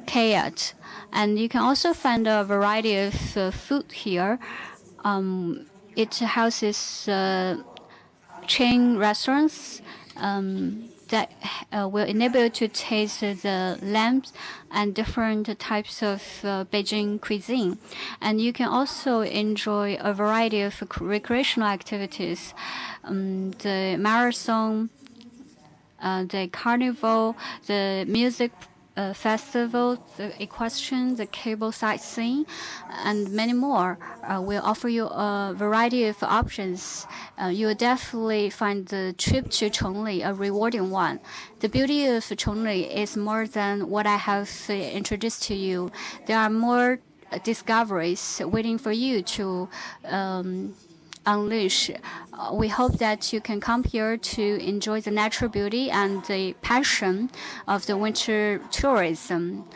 Kayat. And you can also find a variety of food here. It houses chain restaurants that will enable you to taste the lamb and different types of Beijing cuisine. And you can also enjoy a variety of recreational activities, the marathon, the carnival, the music festival, the equestrian, the cable sightseeing, and many more. Will offer you a variety of options. You will definitely find the trip to Chongli a rewarding one. The beauty of Chongli is more than what I have introduced to you. There are more discoveries waiting for you to unleash. We hope that you can come here to enjoy the natural beauty and the passion of the winter tourism.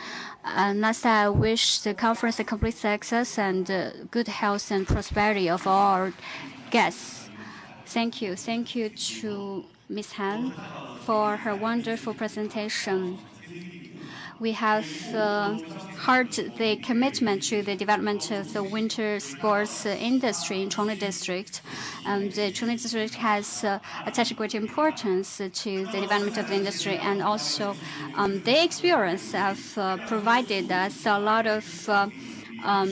And last, I wish the conference a complete success and good health and prosperity of all our guests. Thank you. Thank you to Ms. Han for her wonderful presentation. We have heard the commitment to the development of the winter sports industry in Chongli District. The Chongli District has attached great importance to the development of the industry, and also the experience have provided us a lot of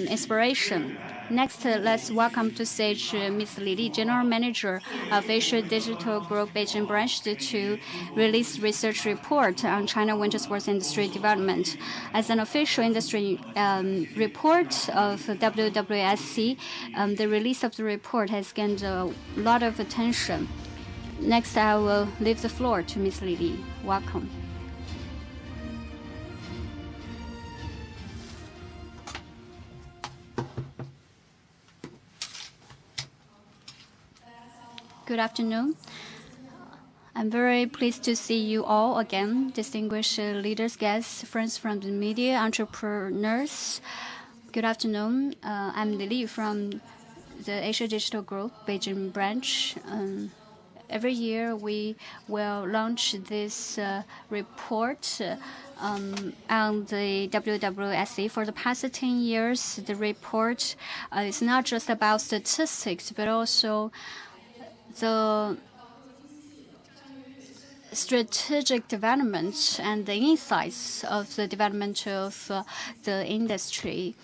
inspiration. Next, let's welcome to stage Ms. Li Li, General Manager of Asia Digital Group Beijing Branch, to release research report on China winter sports industry development. As an official industry report of WWSC, the release of the report has gained a lot of attention. Next, I will leave the floor to Ms. Li Li. Welcome. Good afternoon. I'm very pleased to see you all again, distinguished leaders, guests, friends from the media, entrepreneurs. Good afternoon. I'm Li from the Asia Digital Group, Beijing branch. Every year we will launch this report on the WWSC. For the past 10 years, the report is not just about statistics, but also the strategic development and the insights of the development of the industry.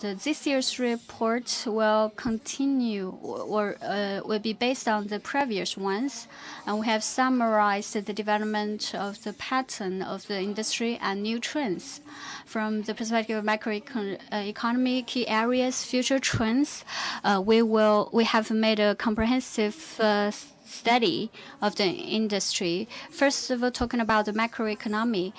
This year's report will continue or will be based on the previous ones, and we have summarized the development of the pattern of the industry and new trends. From the perspective of macroeconomy, key areas, future trends, we have made a comprehensive study of the industry. First of all, talking about the macroeconomy,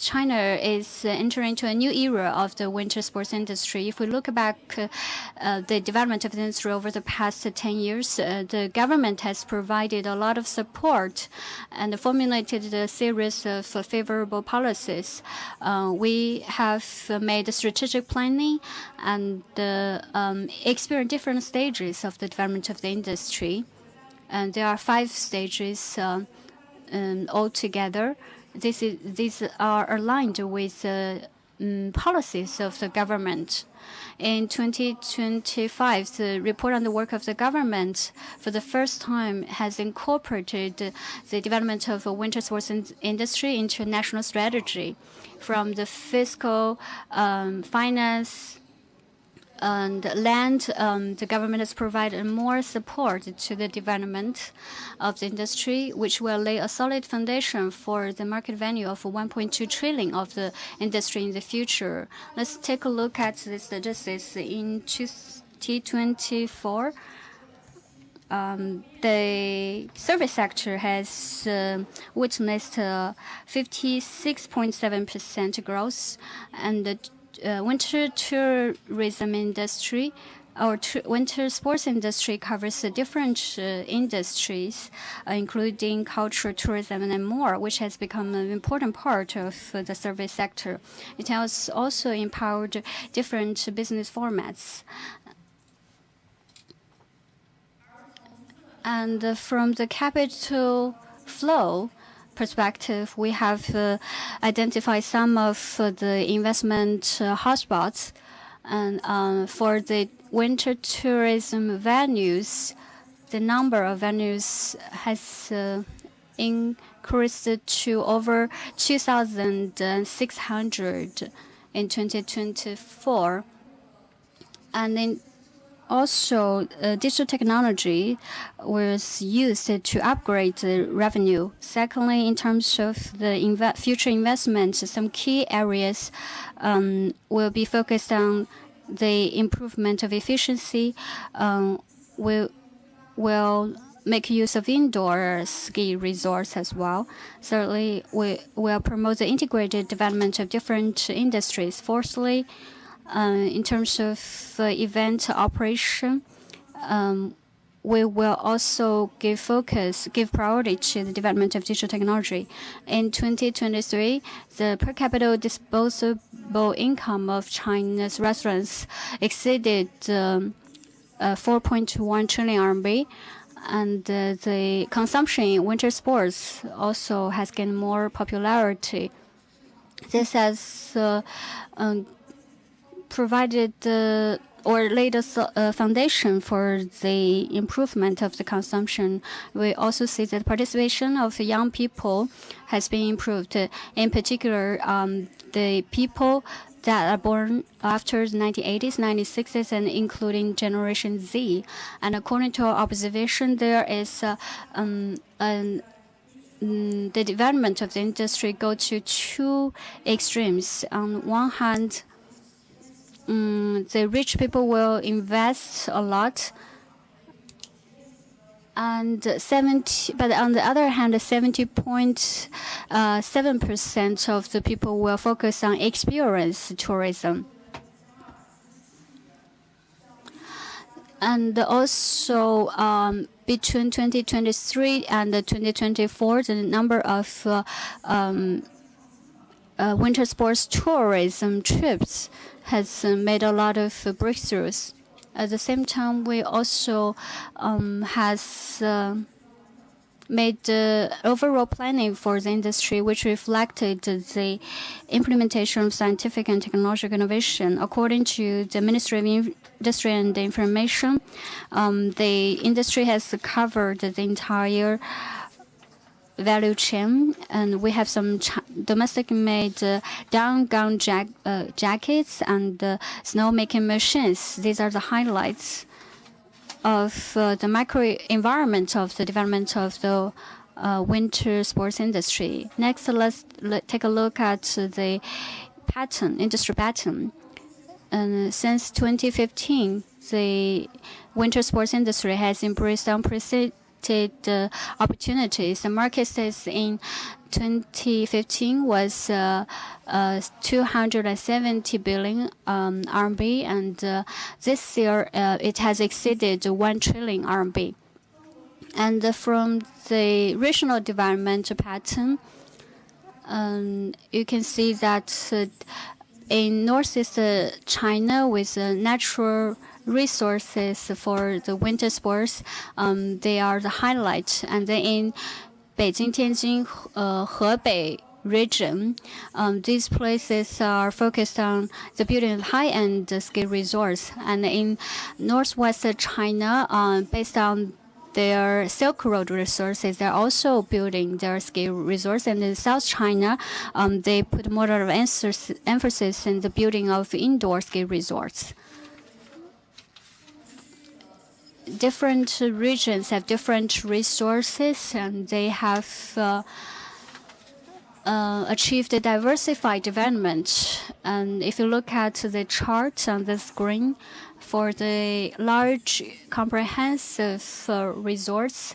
China is entering into a new era of the winter sports industry. If we look back the development of the industry over the past 10 years, the government has provided a lot of support and formulated a series of favorable policies. We have made strategic planning and experienced different stages of the development of the industry. And there are 5 stages altogether. These are aligned with policies of the government. In 2025, the report on the work of the government for the first time has incorporated the development of a winter sports industry into a national strategy. From the fiscal, finance, and land, the government has provided more support to the development of the industry, which will lay a solid foundation for the market value of 1.2 trillion of the industry in the future. Let's take a look at the statistics. In 2024, the service sector has witnessed 56.7% growth, and the winter tourism industry or winter sports industry covers different industries, including culture, tourism, and more, which has become an important part of the service sector. It has also empowered different business formats. And from the capital flow perspective, we have identified some of the investment hotspots. And for the winter tourism venues, the number of venues has increased to over 2,600 in 2024. And then also, digital technology was used to upgrade the revenue. Secondly, in terms of the future investments, some key areas will be focused on the improvement of efficiency. We will make use of indoor ski resorts as well. Thirdly, we will promote the integrated development of different industries. Fourthly, in terms of event operation, we will also give priority to the development of digital technology. In 2023, the per capita disposable income of China's restaurants exceeded 4.1 trillion RMB, and the consumption in winter sports also has gained more popularity. This has provided or laid a foundation for the improvement of the consumption. We also see that participation of young people has been improved. In particular, the people that are born after the 1980s, 1960s, and including Generation Z. And according to our observation, there is the development of the industry go to 2 extremes. On one hand, the rich people will invest a lot, but on the other hand, 70.7% of the people will focus on experience tourism. And also, between 2023 and 2024, the number of winter sports tourism trips has made a lot of breakthroughs. At the same time, we also has made the overall planning for the industry, which reflected the implementation of scientific and technological innovation. According to the Ministry of Industry and Information, the industry has covered the entire value chain, and we have some domestic-made down gown jackets and snow-making machines. These are the highlights of the micro-environment of the development of the winter sports industry. Next, let's take a look at the industry pattern. And since 2015, the winter sports industry has embraced unprecedented opportunities. The market size in 2015 was 270 billion RMB, and this year it has exceeded 1 trillion RMB. And from the regional development pattern, you can see that in northeast China, with natural resources for the winter sports, they are the highlight. And then in Beijing, Tianjin, Hebei region, these places are focused on the building of high-end ski resorts. And in northwest China, based on their Silk Road resources, they're also building their ski resorts. And in South China, they put more of emphasis in the building of indoor ski resorts. Different regions have different resources, and they have achieved a diversified development. And if you look at the chart on the screen, for the large comprehensive resorts,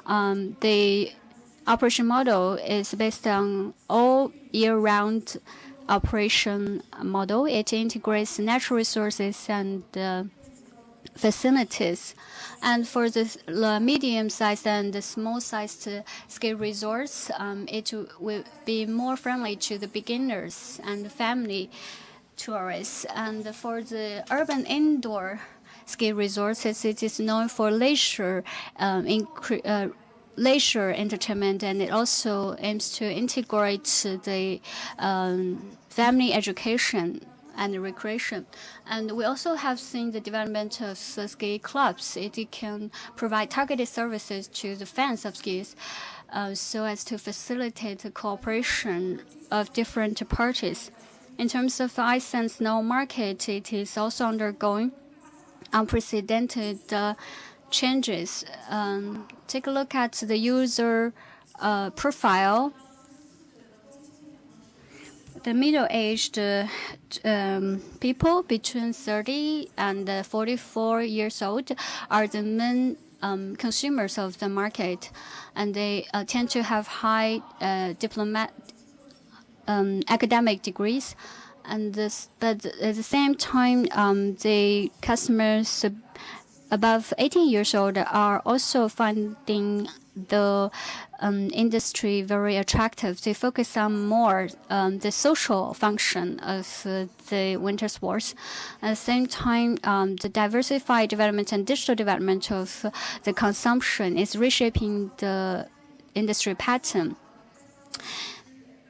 the operation model is based on all year-round operation model. It integrates natural resources and facilities. And for the medium-sized and the small-sized ski resorts, it will be more friendly to the beginners and family tourists. And for the urban indoor ski resorts, it is known for leisure entertainment, and it also aims to integrate the family education and recreation. And we also have seen the development of ski clubs. It can provide targeted services to the fans of skis so as to facilitate the cooperation of different parties. In terms of the ice and snow market, it is also undergoing unprecedented changes. Take a look at the user profile. The middle-aged people between 30 and 44 years old are the main consumers of the market, and they tend to have high academic degrees. But at the same time, the customers above 18 years old are also finding the industry very attractive. They focus on more the social function of the winter sports. At the same time, the diversified development and digital development of the consumption is reshaping the industry pattern.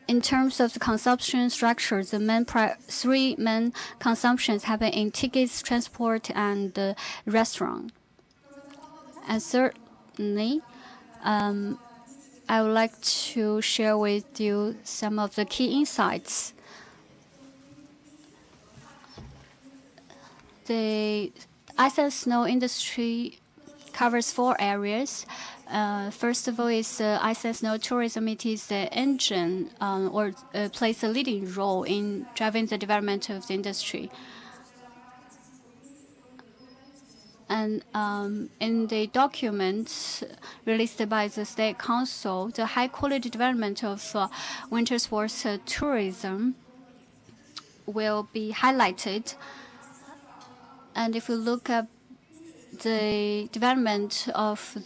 In terms of the consumption structure, the three main consumptions happen in tickets, transport, and restaurant. And certainly, I would like to share with you some of the key insights. The ice and snow industry covers 4 areas. First of all is ice and snow tourism. It is the engine or plays a leading role in driving the development of the industry. And in the document released by the State Council, the high-quality development of winter sports tourism will be highlighted. And if you look at the development of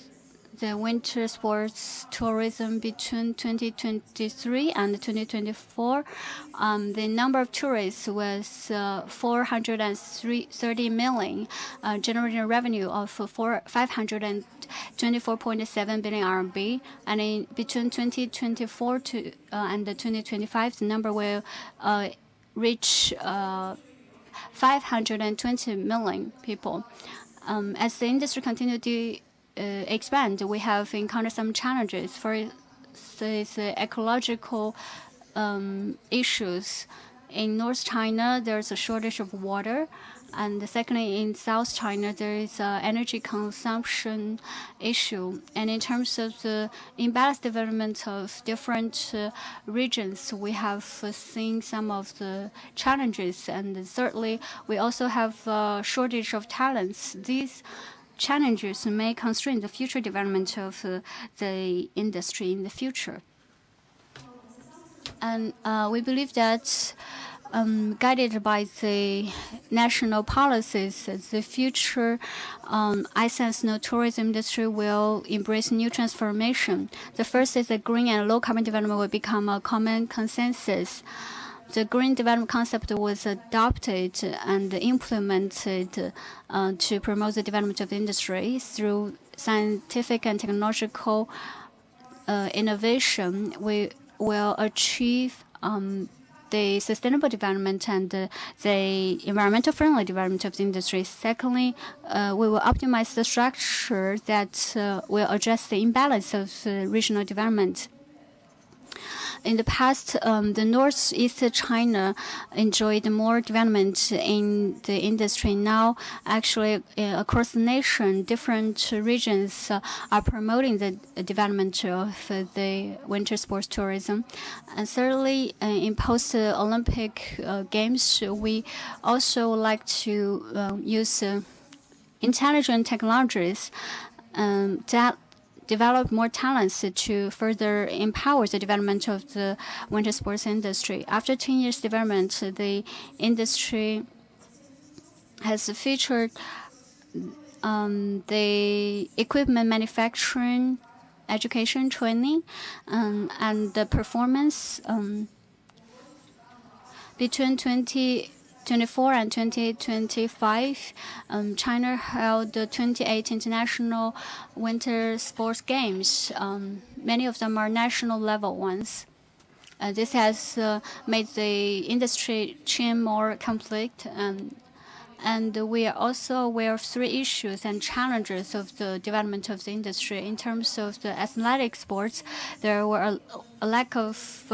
the winter sports tourism between 2023 and 2024, the number of tourists was 430 million, generating a revenue of 524.7 billion RMB. And in between 2024 and 2025, the number will reach 520 million people. As the industry continues to expand, we have encountered some challenges. First is ecological issues. In North China, there's a shortage of water. And secondly, in South China, there is an energy consumption issue. And in terms of the imbalanced development of different regions, we have seen some of the challenges. And thirdly, we also have a shortage of talents. These challenges may constrain the future development of the industry in the future. And we believe that guided by the national policies, the future ice and snow tourism industry will embrace new transformation. The first is that green and low carbon development will become a common consensus. The green development concept was adopted and implemented to promote the development of the industry through scientific and technological innovation. We will achieve the sustainable development and the environmental friendly development of the industry. Secondly, we will optimize the structure that will address the imbalance of regional development. In the past, the Northeast China enjoyed more development in the industry. Now, actually, across the nation, different regions are promoting the development of the winter sports tourism. And thirdly, in post-Olympic Games, we also like to use intelligent technologies that develop more talents to further empower the development of the winter sports industry. After 10 years development, the industry has featured the equipment manufacturing, education, training, and the performance between 2024 and 2025, China held the 28 international winter sports games. Many of them are national level ones. This has made the industry chain more complete. And we are also aware of three issues and challenges of the development of the industry. In terms of the athletic sports, there were a lack of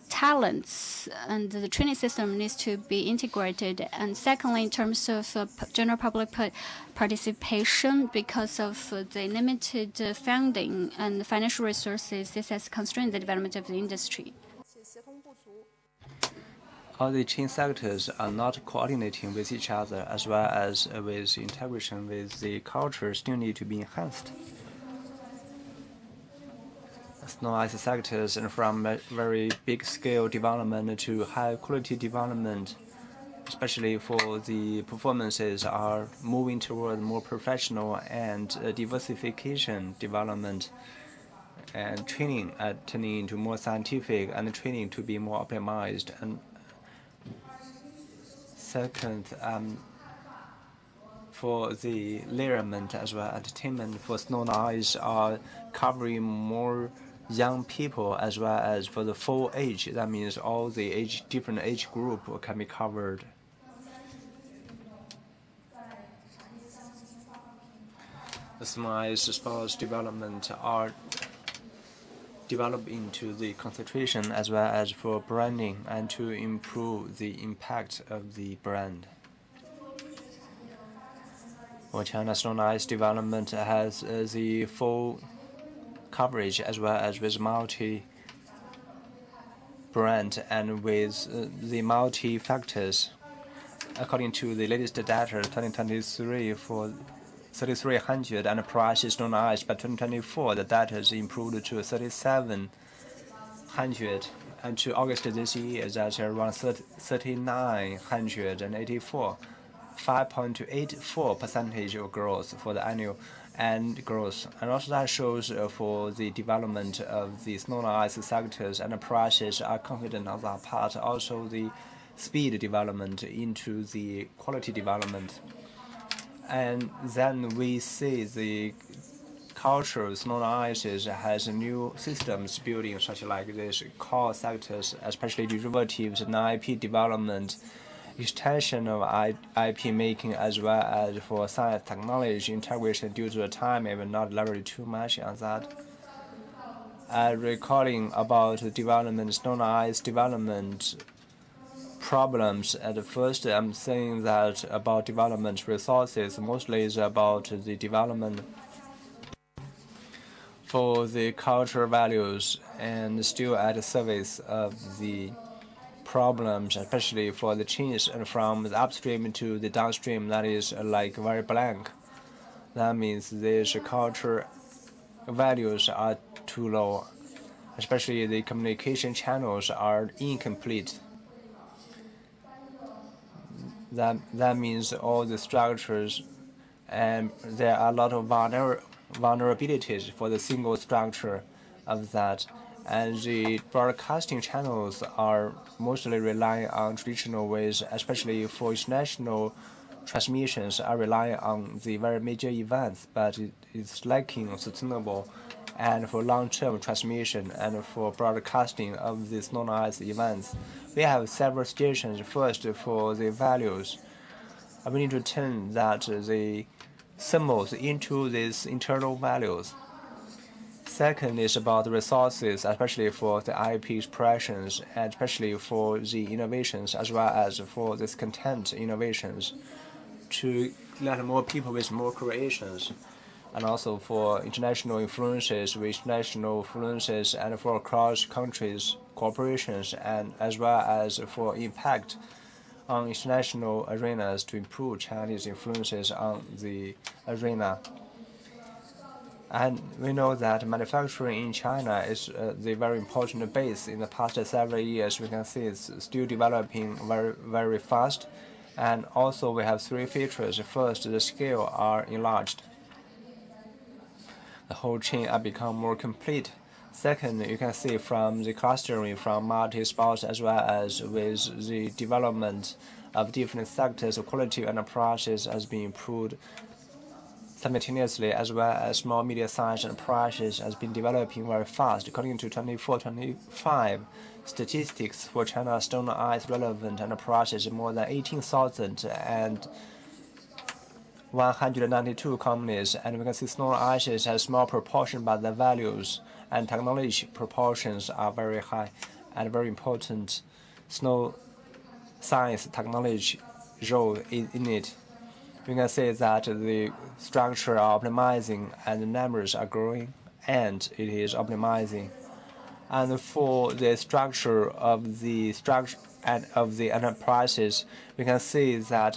talents, and the training system needs to be integrated. And secondly, in terms of general public participation, because of the limited funding and financial resources, this has constrained the development of the industry. All the chain sectors are not coordinating with each other, as well as with integration with the culture still need to be enhanced. Snow ice sectors, and from very big scale development to high quality development, especially for the performances, are moving toward more professional and diversification development, and training turning into more scientific, and training to be more optimized. And second, for the layerment as well, entertainment for snow and ice are covering more young people as well as for the full age. That means all the different age group can be covered. The snow ice sports development are developed into the concentration as well as for branding and to improve the impact of the brand. Well, China Snow and Ice development has the full coverage as well as with multi-brand and with the multi-factors. According to the latest data, 2023 for 3,300 and the price is Snow and Ice. By 2024, the data is improved to 3,700, and to August this year, that's around 3,984. 5.84% of growth for the annual and growth. And also that shows for the development of the snow and ice sectors and the prices are confident on that part. Also the speed development into the quality development. And then we see the culture of snow and ice has new systems building, such like this core sectors, especially derivatives and IP development, extension of IP making, as well as for science technology integration. Due to the time, I will not elaborate too much on that. Recalling about the development, snow and ice development problems. At first, I'm saying that about development resources, mostly is about the development for the cultural values and still at the service of the problems, especially for the change from the upstream to the downstream. That is like very blank. That means these culture values are too low, especially the communication channels are incomplete. That means all the structures, and there are a lot of vulnerabilities for the single structure of that. And the broadcasting channels are mostly relying on traditional ways, especially for international transmissions are relying on the very major events, but it's lacking sustainable and for long-term transmission and for broadcasting of the snow and ice events. We have several stations. First, for the values, we need to turn that the symbols into these internal values. Second is about the resources, especially for the IP expressions, and especially for the innovations, as well as for this content innovations, to let more people with more creations, and also for international influences with national influences, and for cross countries cooperations, and as well as for impact on international arenas to improve Chinese influences on the arena. And we know that manufacturing in China is the very important base. In the past several years, we can see it's still developing very, very fast. And also we have three features. First, the scale are enlarged. The whole chain are become more complete. Second, you can see from the clustering from multi-spots, as well as with the development of different sectors, the quality and the process has been improved simultaneously, as well as small, medium-sized enterprises has been developing very fast. According to 24-25 statistics for China's stone and ice relevant enterprises, more than 18,192 companies, and we can see snow and ice has a small proportion, but the values and technology proportions are very high and very important. Snow science technology role in it. We can say that the structure are optimizing and the numbers are growing, and it is optimizing. And for the structure of the enterprises, we can see that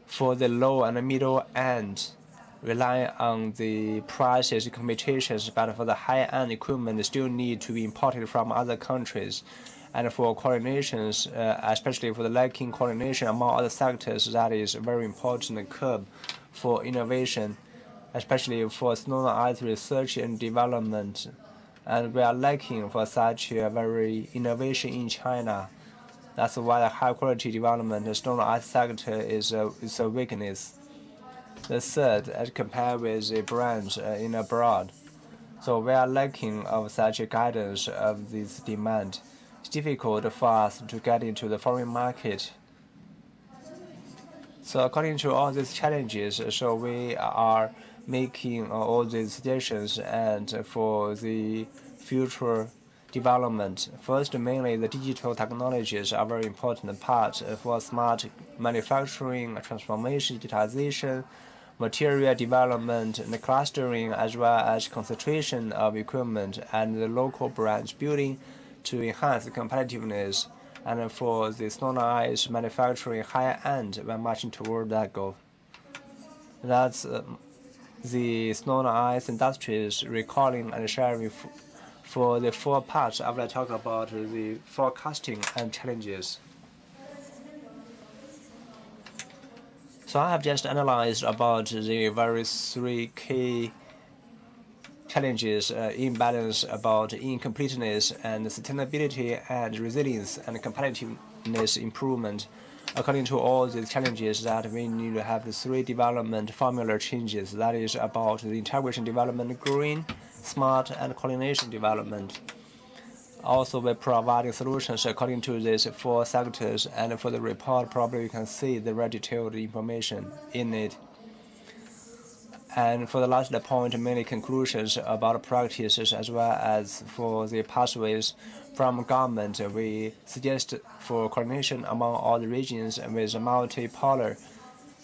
for the low and the middle end, relying on the prices competitions, but for the high-end equipment, still need to be imported from other countries. And for coordinations, especially for the lacking coordination among other sectors, that is a very important curb for innovation, especially for snow and ice research and development. And we are lacking for such a very innovation in China. That's why the high-quality development in the snow and ice sector is a weakness. The third, as compared with the brands in abroad, so we are lacking of such a guidance of this demand. It's difficult for us to get into the foreign market. So according to all these challenges, so we are making all these suggestions and for the future development. First, mainly the digital technologies are very important part for smart manufacturing, transformation, digitization, material development, and clustering, as well as concentration of equipment and the local branch building to enhance the competitiveness. And for the snow and ice manufacturing high end, we're marching toward that goal. That's the snow and ice industries recalling and sharing for the four parts. I will talk about the forecasting and challenges. So I have just analyzed about the very three key challenges: imbalance, about incompleteness, and sustainability, and resilience and competitiveness improvement. According to all these challenges, that we need to have the three development formula changes. That is about the integration development, green, smart, and coordination development. Also, we're providing solutions according to these four sectors, and for the report, probably you can see the very detailed information in it. And for the last point, many conclusions about practices as well as for the pathways from government. We suggest for coordination among all the regions with multipolar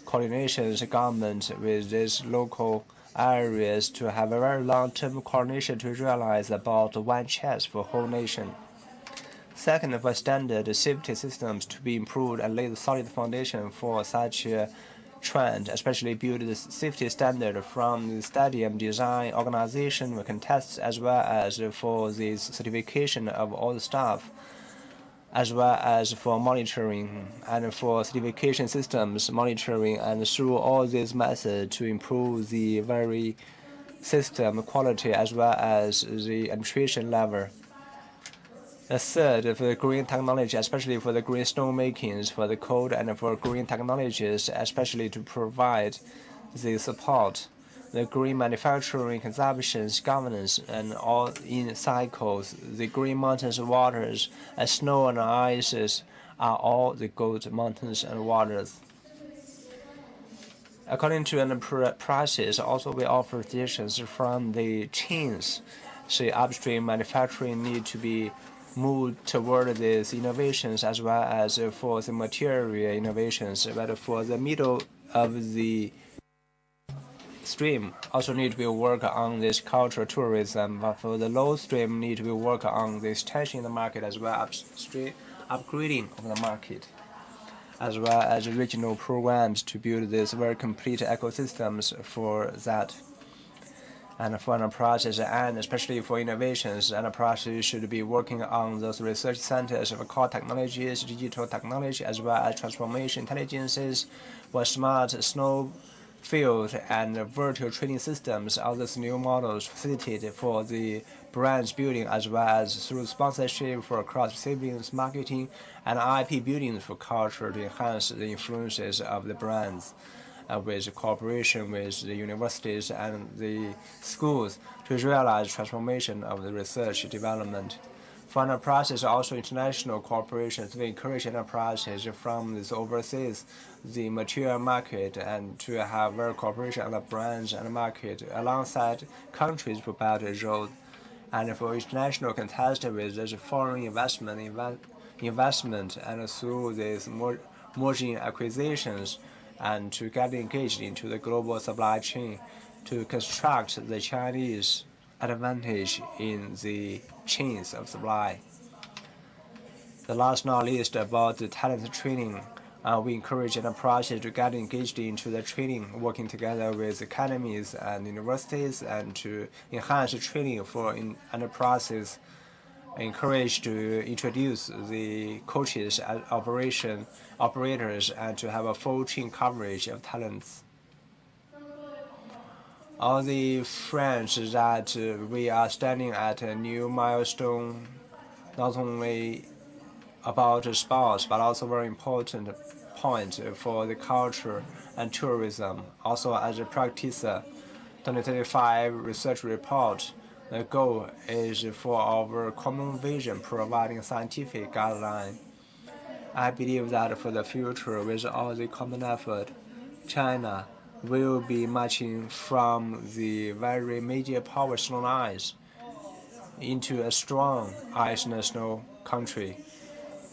coordinations, government with these local areas to have a very long-term coordination to realize about one chance for whole nation. Second, for standard safety systems to be improved and lay the solid foundation for such a trend, especially build the safety standard from the stadium design, organization, contests, as well as for the certification of all the staff, as well as for monitoring and for certification systems monitoring, and through all these methods to improve the very system quality as well as the administration level. The third, for the green technology, especially for the green stone makings, for the code, and for green technologies, especially to provide the support, the green manufacturing, consumptions, governance, and all in cycles. The green mountains, waters, and snow and ices are all the good mountains and waters. According to the prices, also we offer suggestions from the chains. So upstream manufacturing need to be moved toward these innovations as well as for the material innovations, but for the middle of the stream also need to be work on this cultural tourism, but for the low stream need to be work on this tension in the market as well upstream upgrading of the market, as well as regional programs to build this very complete ecosystems for that. And for enterprises, and especially for innovations, enterprises should be working on those research centers of core technologies, digital technology, as well as transformation intelligences, for smart snow field and virtual training systems. All these new models facilitated for the brands building, as well as through sponsorship for cross-siblings marketing and IP building for culture to enhance the influences of the brands. With cooperation with the universities and the schools to realize transformation of the research development. For enterprises, also international corporations, we encourage enterprises from this overseas, the material market, and to have very cooperation on the brands and market alongside countries for better road. And for international contest with this foreign investment and through these merging acquisitions, and to get engaged into the global supply chain to construct the Chinese advantage in the chains of supply. The last not least about the talent training. We encourage enterprises to get engaged into the training, working together with academies and universities, and to enhance the training for enterprises. Encourage to introduce the coaches and operators and to have a full chain coverage of talents. All the friends that we are standing at a new milestone, not only about sports, but also very important point for the culture and tourism. Also as a practicer, 2035 research report. The goal is for our common vision, providing scientific guideline. I believe that for the future, with all the common effort, China will be marching from the very major power strong eyes into a strong eyes national country.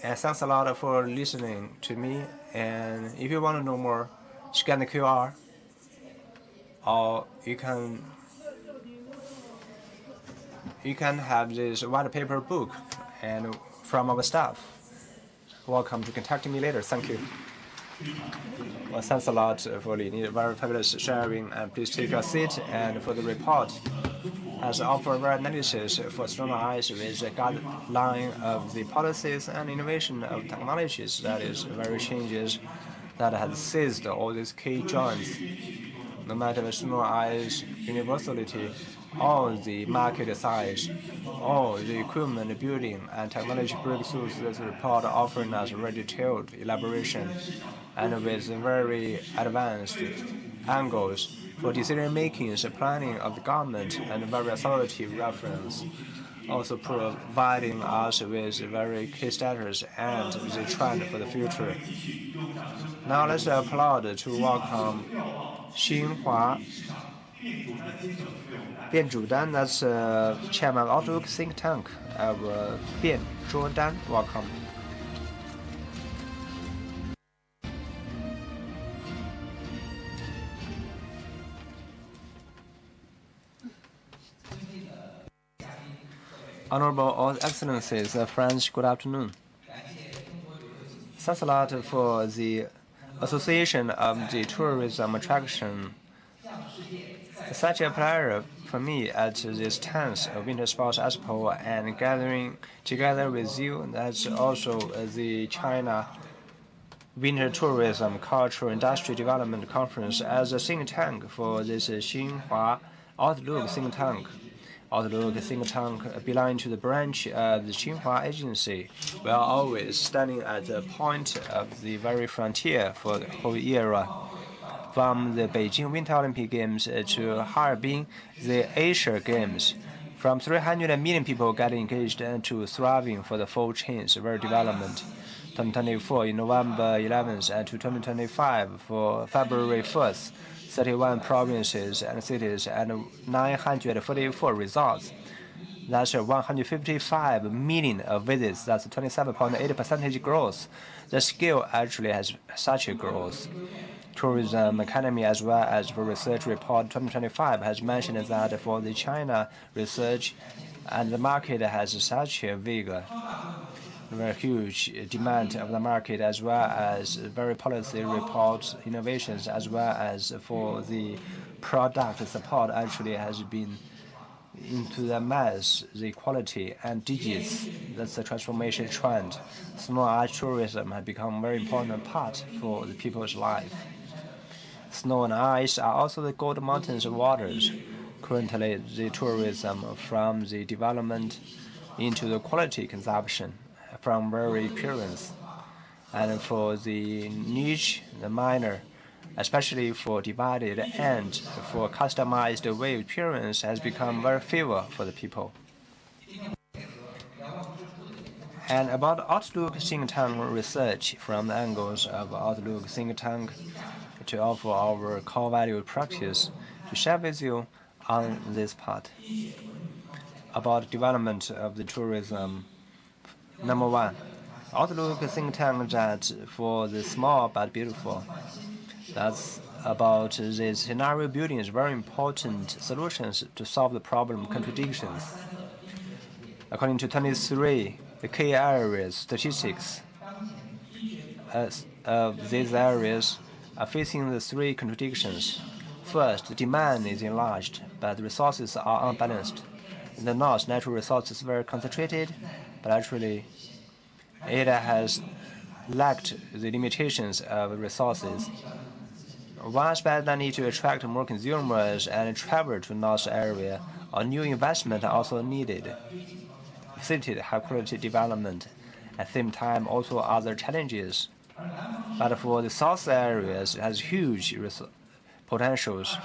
And thanks a lot for listening to me. And if you want to know more, scan the QR, or you can have this white paper book and from our staff. Welcome to contact me later. Thank you. Well, thanks a lot for the very fabulous sharing, and please take a seat. And for the report, has offered very analysis for stronger eyes with the guideline of the policies and innovation of technologies that is very changes that has seized all these key joints, no matter the snow ice, universality, all the market size, all the equipment building and technology breakthroughs. This report offering us very detailed elaboration and with very advanced angles for decision making, planning of the government, and very authoritative reference, also providing us with very key status and the trend for the future. Now let's applaud to welcome Xinhua Bian Zhudan, that's chairman of Outlook think tank of Bian Zhudan. Welcome. Honorable All Excellencies, friends, good afternoon. Thanks a lot for the Association of the Tourism Attraction. Such a pleasure for me at this 10th Winter Sports Expo and gathering together with you. That's also the China Winter Tourism Cultural Industry Development Conference as a think tank for this Xinhua Outlook think tank. Outlook think tank belonging to the branch of the Xinhua Agency. We are always standing at the point of the very frontier for the whole era. From the Beijing Winter Olympic Games to Harbin, the Asia Games, from 300 million people getting engaged to thriving for the full chains of development. 2024 in November 11th and to 2025 for February 1st. 31 provinces and cities and 944 results. That's 155 million visits. That's 27.8% growth. The scale actually has such a growth. Tourism Academy as well as for Research Report 2025 has mentioned that for the China research and the market has such a vigor. Very huge demand of the market as well as very policy report innovations as well as for the product support actually has been into the mass, the quality and digits. That's the transformation trend. Snow ice tourism has become a very important part for the people's life. Snow and ice are also the gold mountains of waters. Currently, the tourism from the development into the quality consumption from very appearance. And for the niche, the minor, especially for divided and for customized wave appearance has become very favorable for the people. And about Outlook think tank research from the angles of Outlook think tank to offer our core value practice to share with you on this part. About development of the tourism. Number one, Outlook think tank that for the small but beautiful. That's about the scenario building is very important solutions to solve the problem contradictions. According to 23, the key areas statistics of these areas are facing the three contradictions. First, demand is enlarged, but resources are unbalanced. In the north, natural resources are very concentrated, but actually it has lacked the limitations of resources. One aspect that needs to attract more consumers and travel to north area, or new investment are also needed. Facilitate high-quality development. At the same time, also other challenges. But for the south areas, it has huge potentials.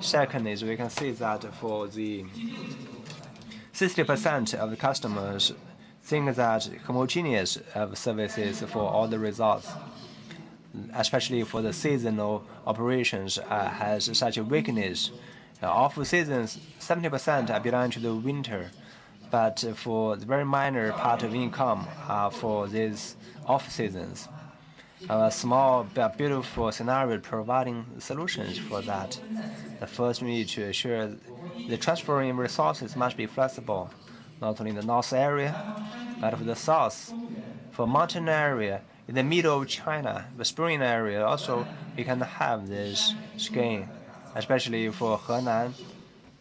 Second is we can see that for the 60% of the customers think that homogeneous of services for all the results, especially for the seasonal operations, has such a weakness. Off seasons, 70% belong to the winter, but for the very minor part of income for these off seasons. A small but beautiful scenario providing solutions for that. The first we need to ensure the transferring resources must be flexible, not only in the north area, but for the south. For mountain area, in the middle of China, the spring area, also we can have this skiing, especially for Henan.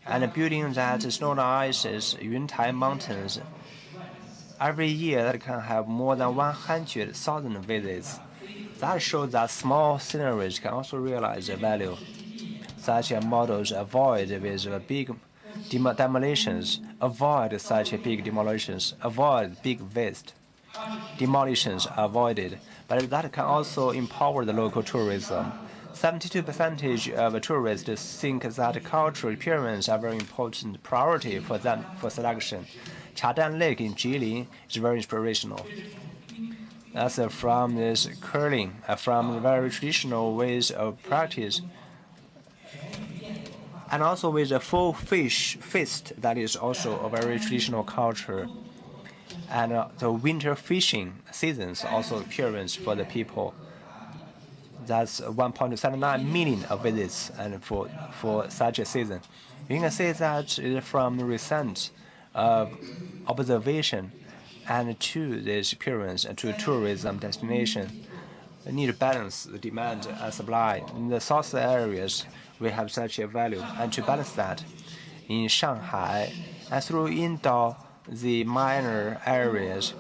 And building that snow and ices, Yuntai Mountains, every year that can have more than 100,000 visits. That shows that small sceneries can also realize the value. Such models avoid with big demolitions, avoid such big demolitions, avoid big waste. Demolitions are avoided, but that can also empower the local tourism. 72% of tourists think that cultural appearance are very important priority for them for selection. Chadan Lake in Jilin is very inspirational. That's from this curling, from the very traditional ways of practice, and also with a full fish feast that is also a very traditional culture. And the winter fishing seasons also appearance for the people. That's 1.79 million of visits and for such a season. You can see that from recent observation and to this appearance and to tourism destination. We need to balance the demand and supply. In the south areas, we have such a value. And to balance that, in Shanghai, and through indoor, the minor areas,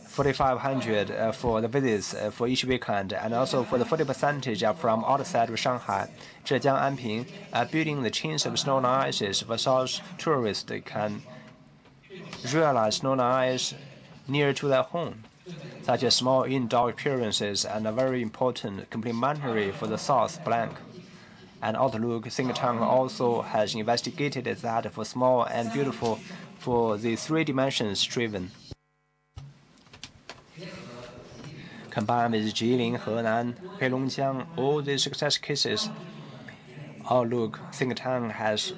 4,500 for the visits for each weekend, and also for the 40% are from outside of Shanghai. Zhejiang, Anping, building the chains of snow and ices for south tourists can realize snow and ice near to their home. Such as small indoor appearances and are very important complementary for the South Blank. And Outlook think tank also has investigated that for small and beautiful for the 3 dimensions driven. Combined with Jilin, Henan, Heilongjiang, all these success cases, Outlook think tank has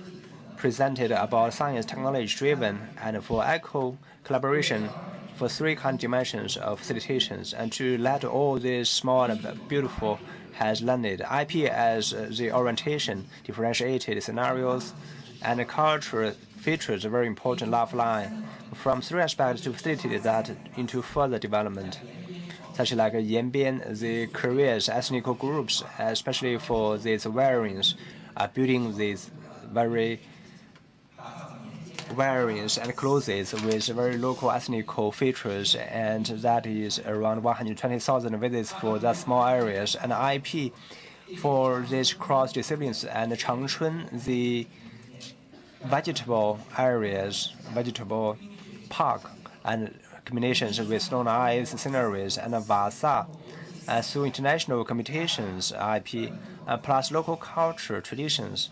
presented about science technology driven and for eco collaboration for 3 kind dimensions of facilitations, and to let all these small and beautiful has landed IP as the orientation, differentiated scenarios, and cultural features a very important lifeline from 3 aspects to facilitate that into further development. Such like Yanbian, the Korea's ethnic groups, especially for these variants, are building these very variants and clothes with very local ethnic features, and that is around 120,000 visits for that small areas, and IP for these cross disciplines, and Changchun, the vegetable areas, vegetable park, and combinations with snow and ice sceneries, and Vasa through international competitions, IP, plus local culture traditions,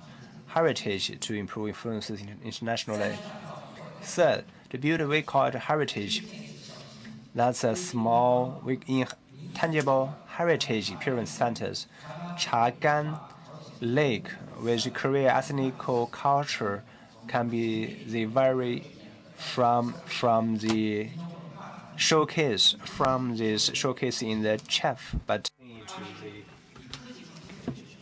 heritage to improve influences internationally. Third, to build we call it heritage. That's a small, intangible heritage appearance centers. Chagan Lake with Korean ethnic culture can be the very from the showcase from this showcase in the chef, but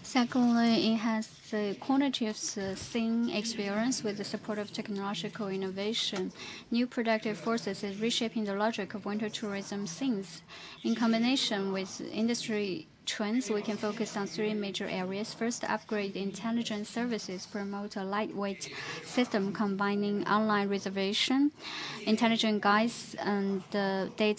secondly, enhance the quality of the scene experience with the support of technological innovation. New productive forces is reshaping the logic of winter tourism scenes. In combination with industry trends, we can focus on 3 major areas. First, upgrade intelligent services, promote a lightweight system combining online reservation, intelligent guides, and data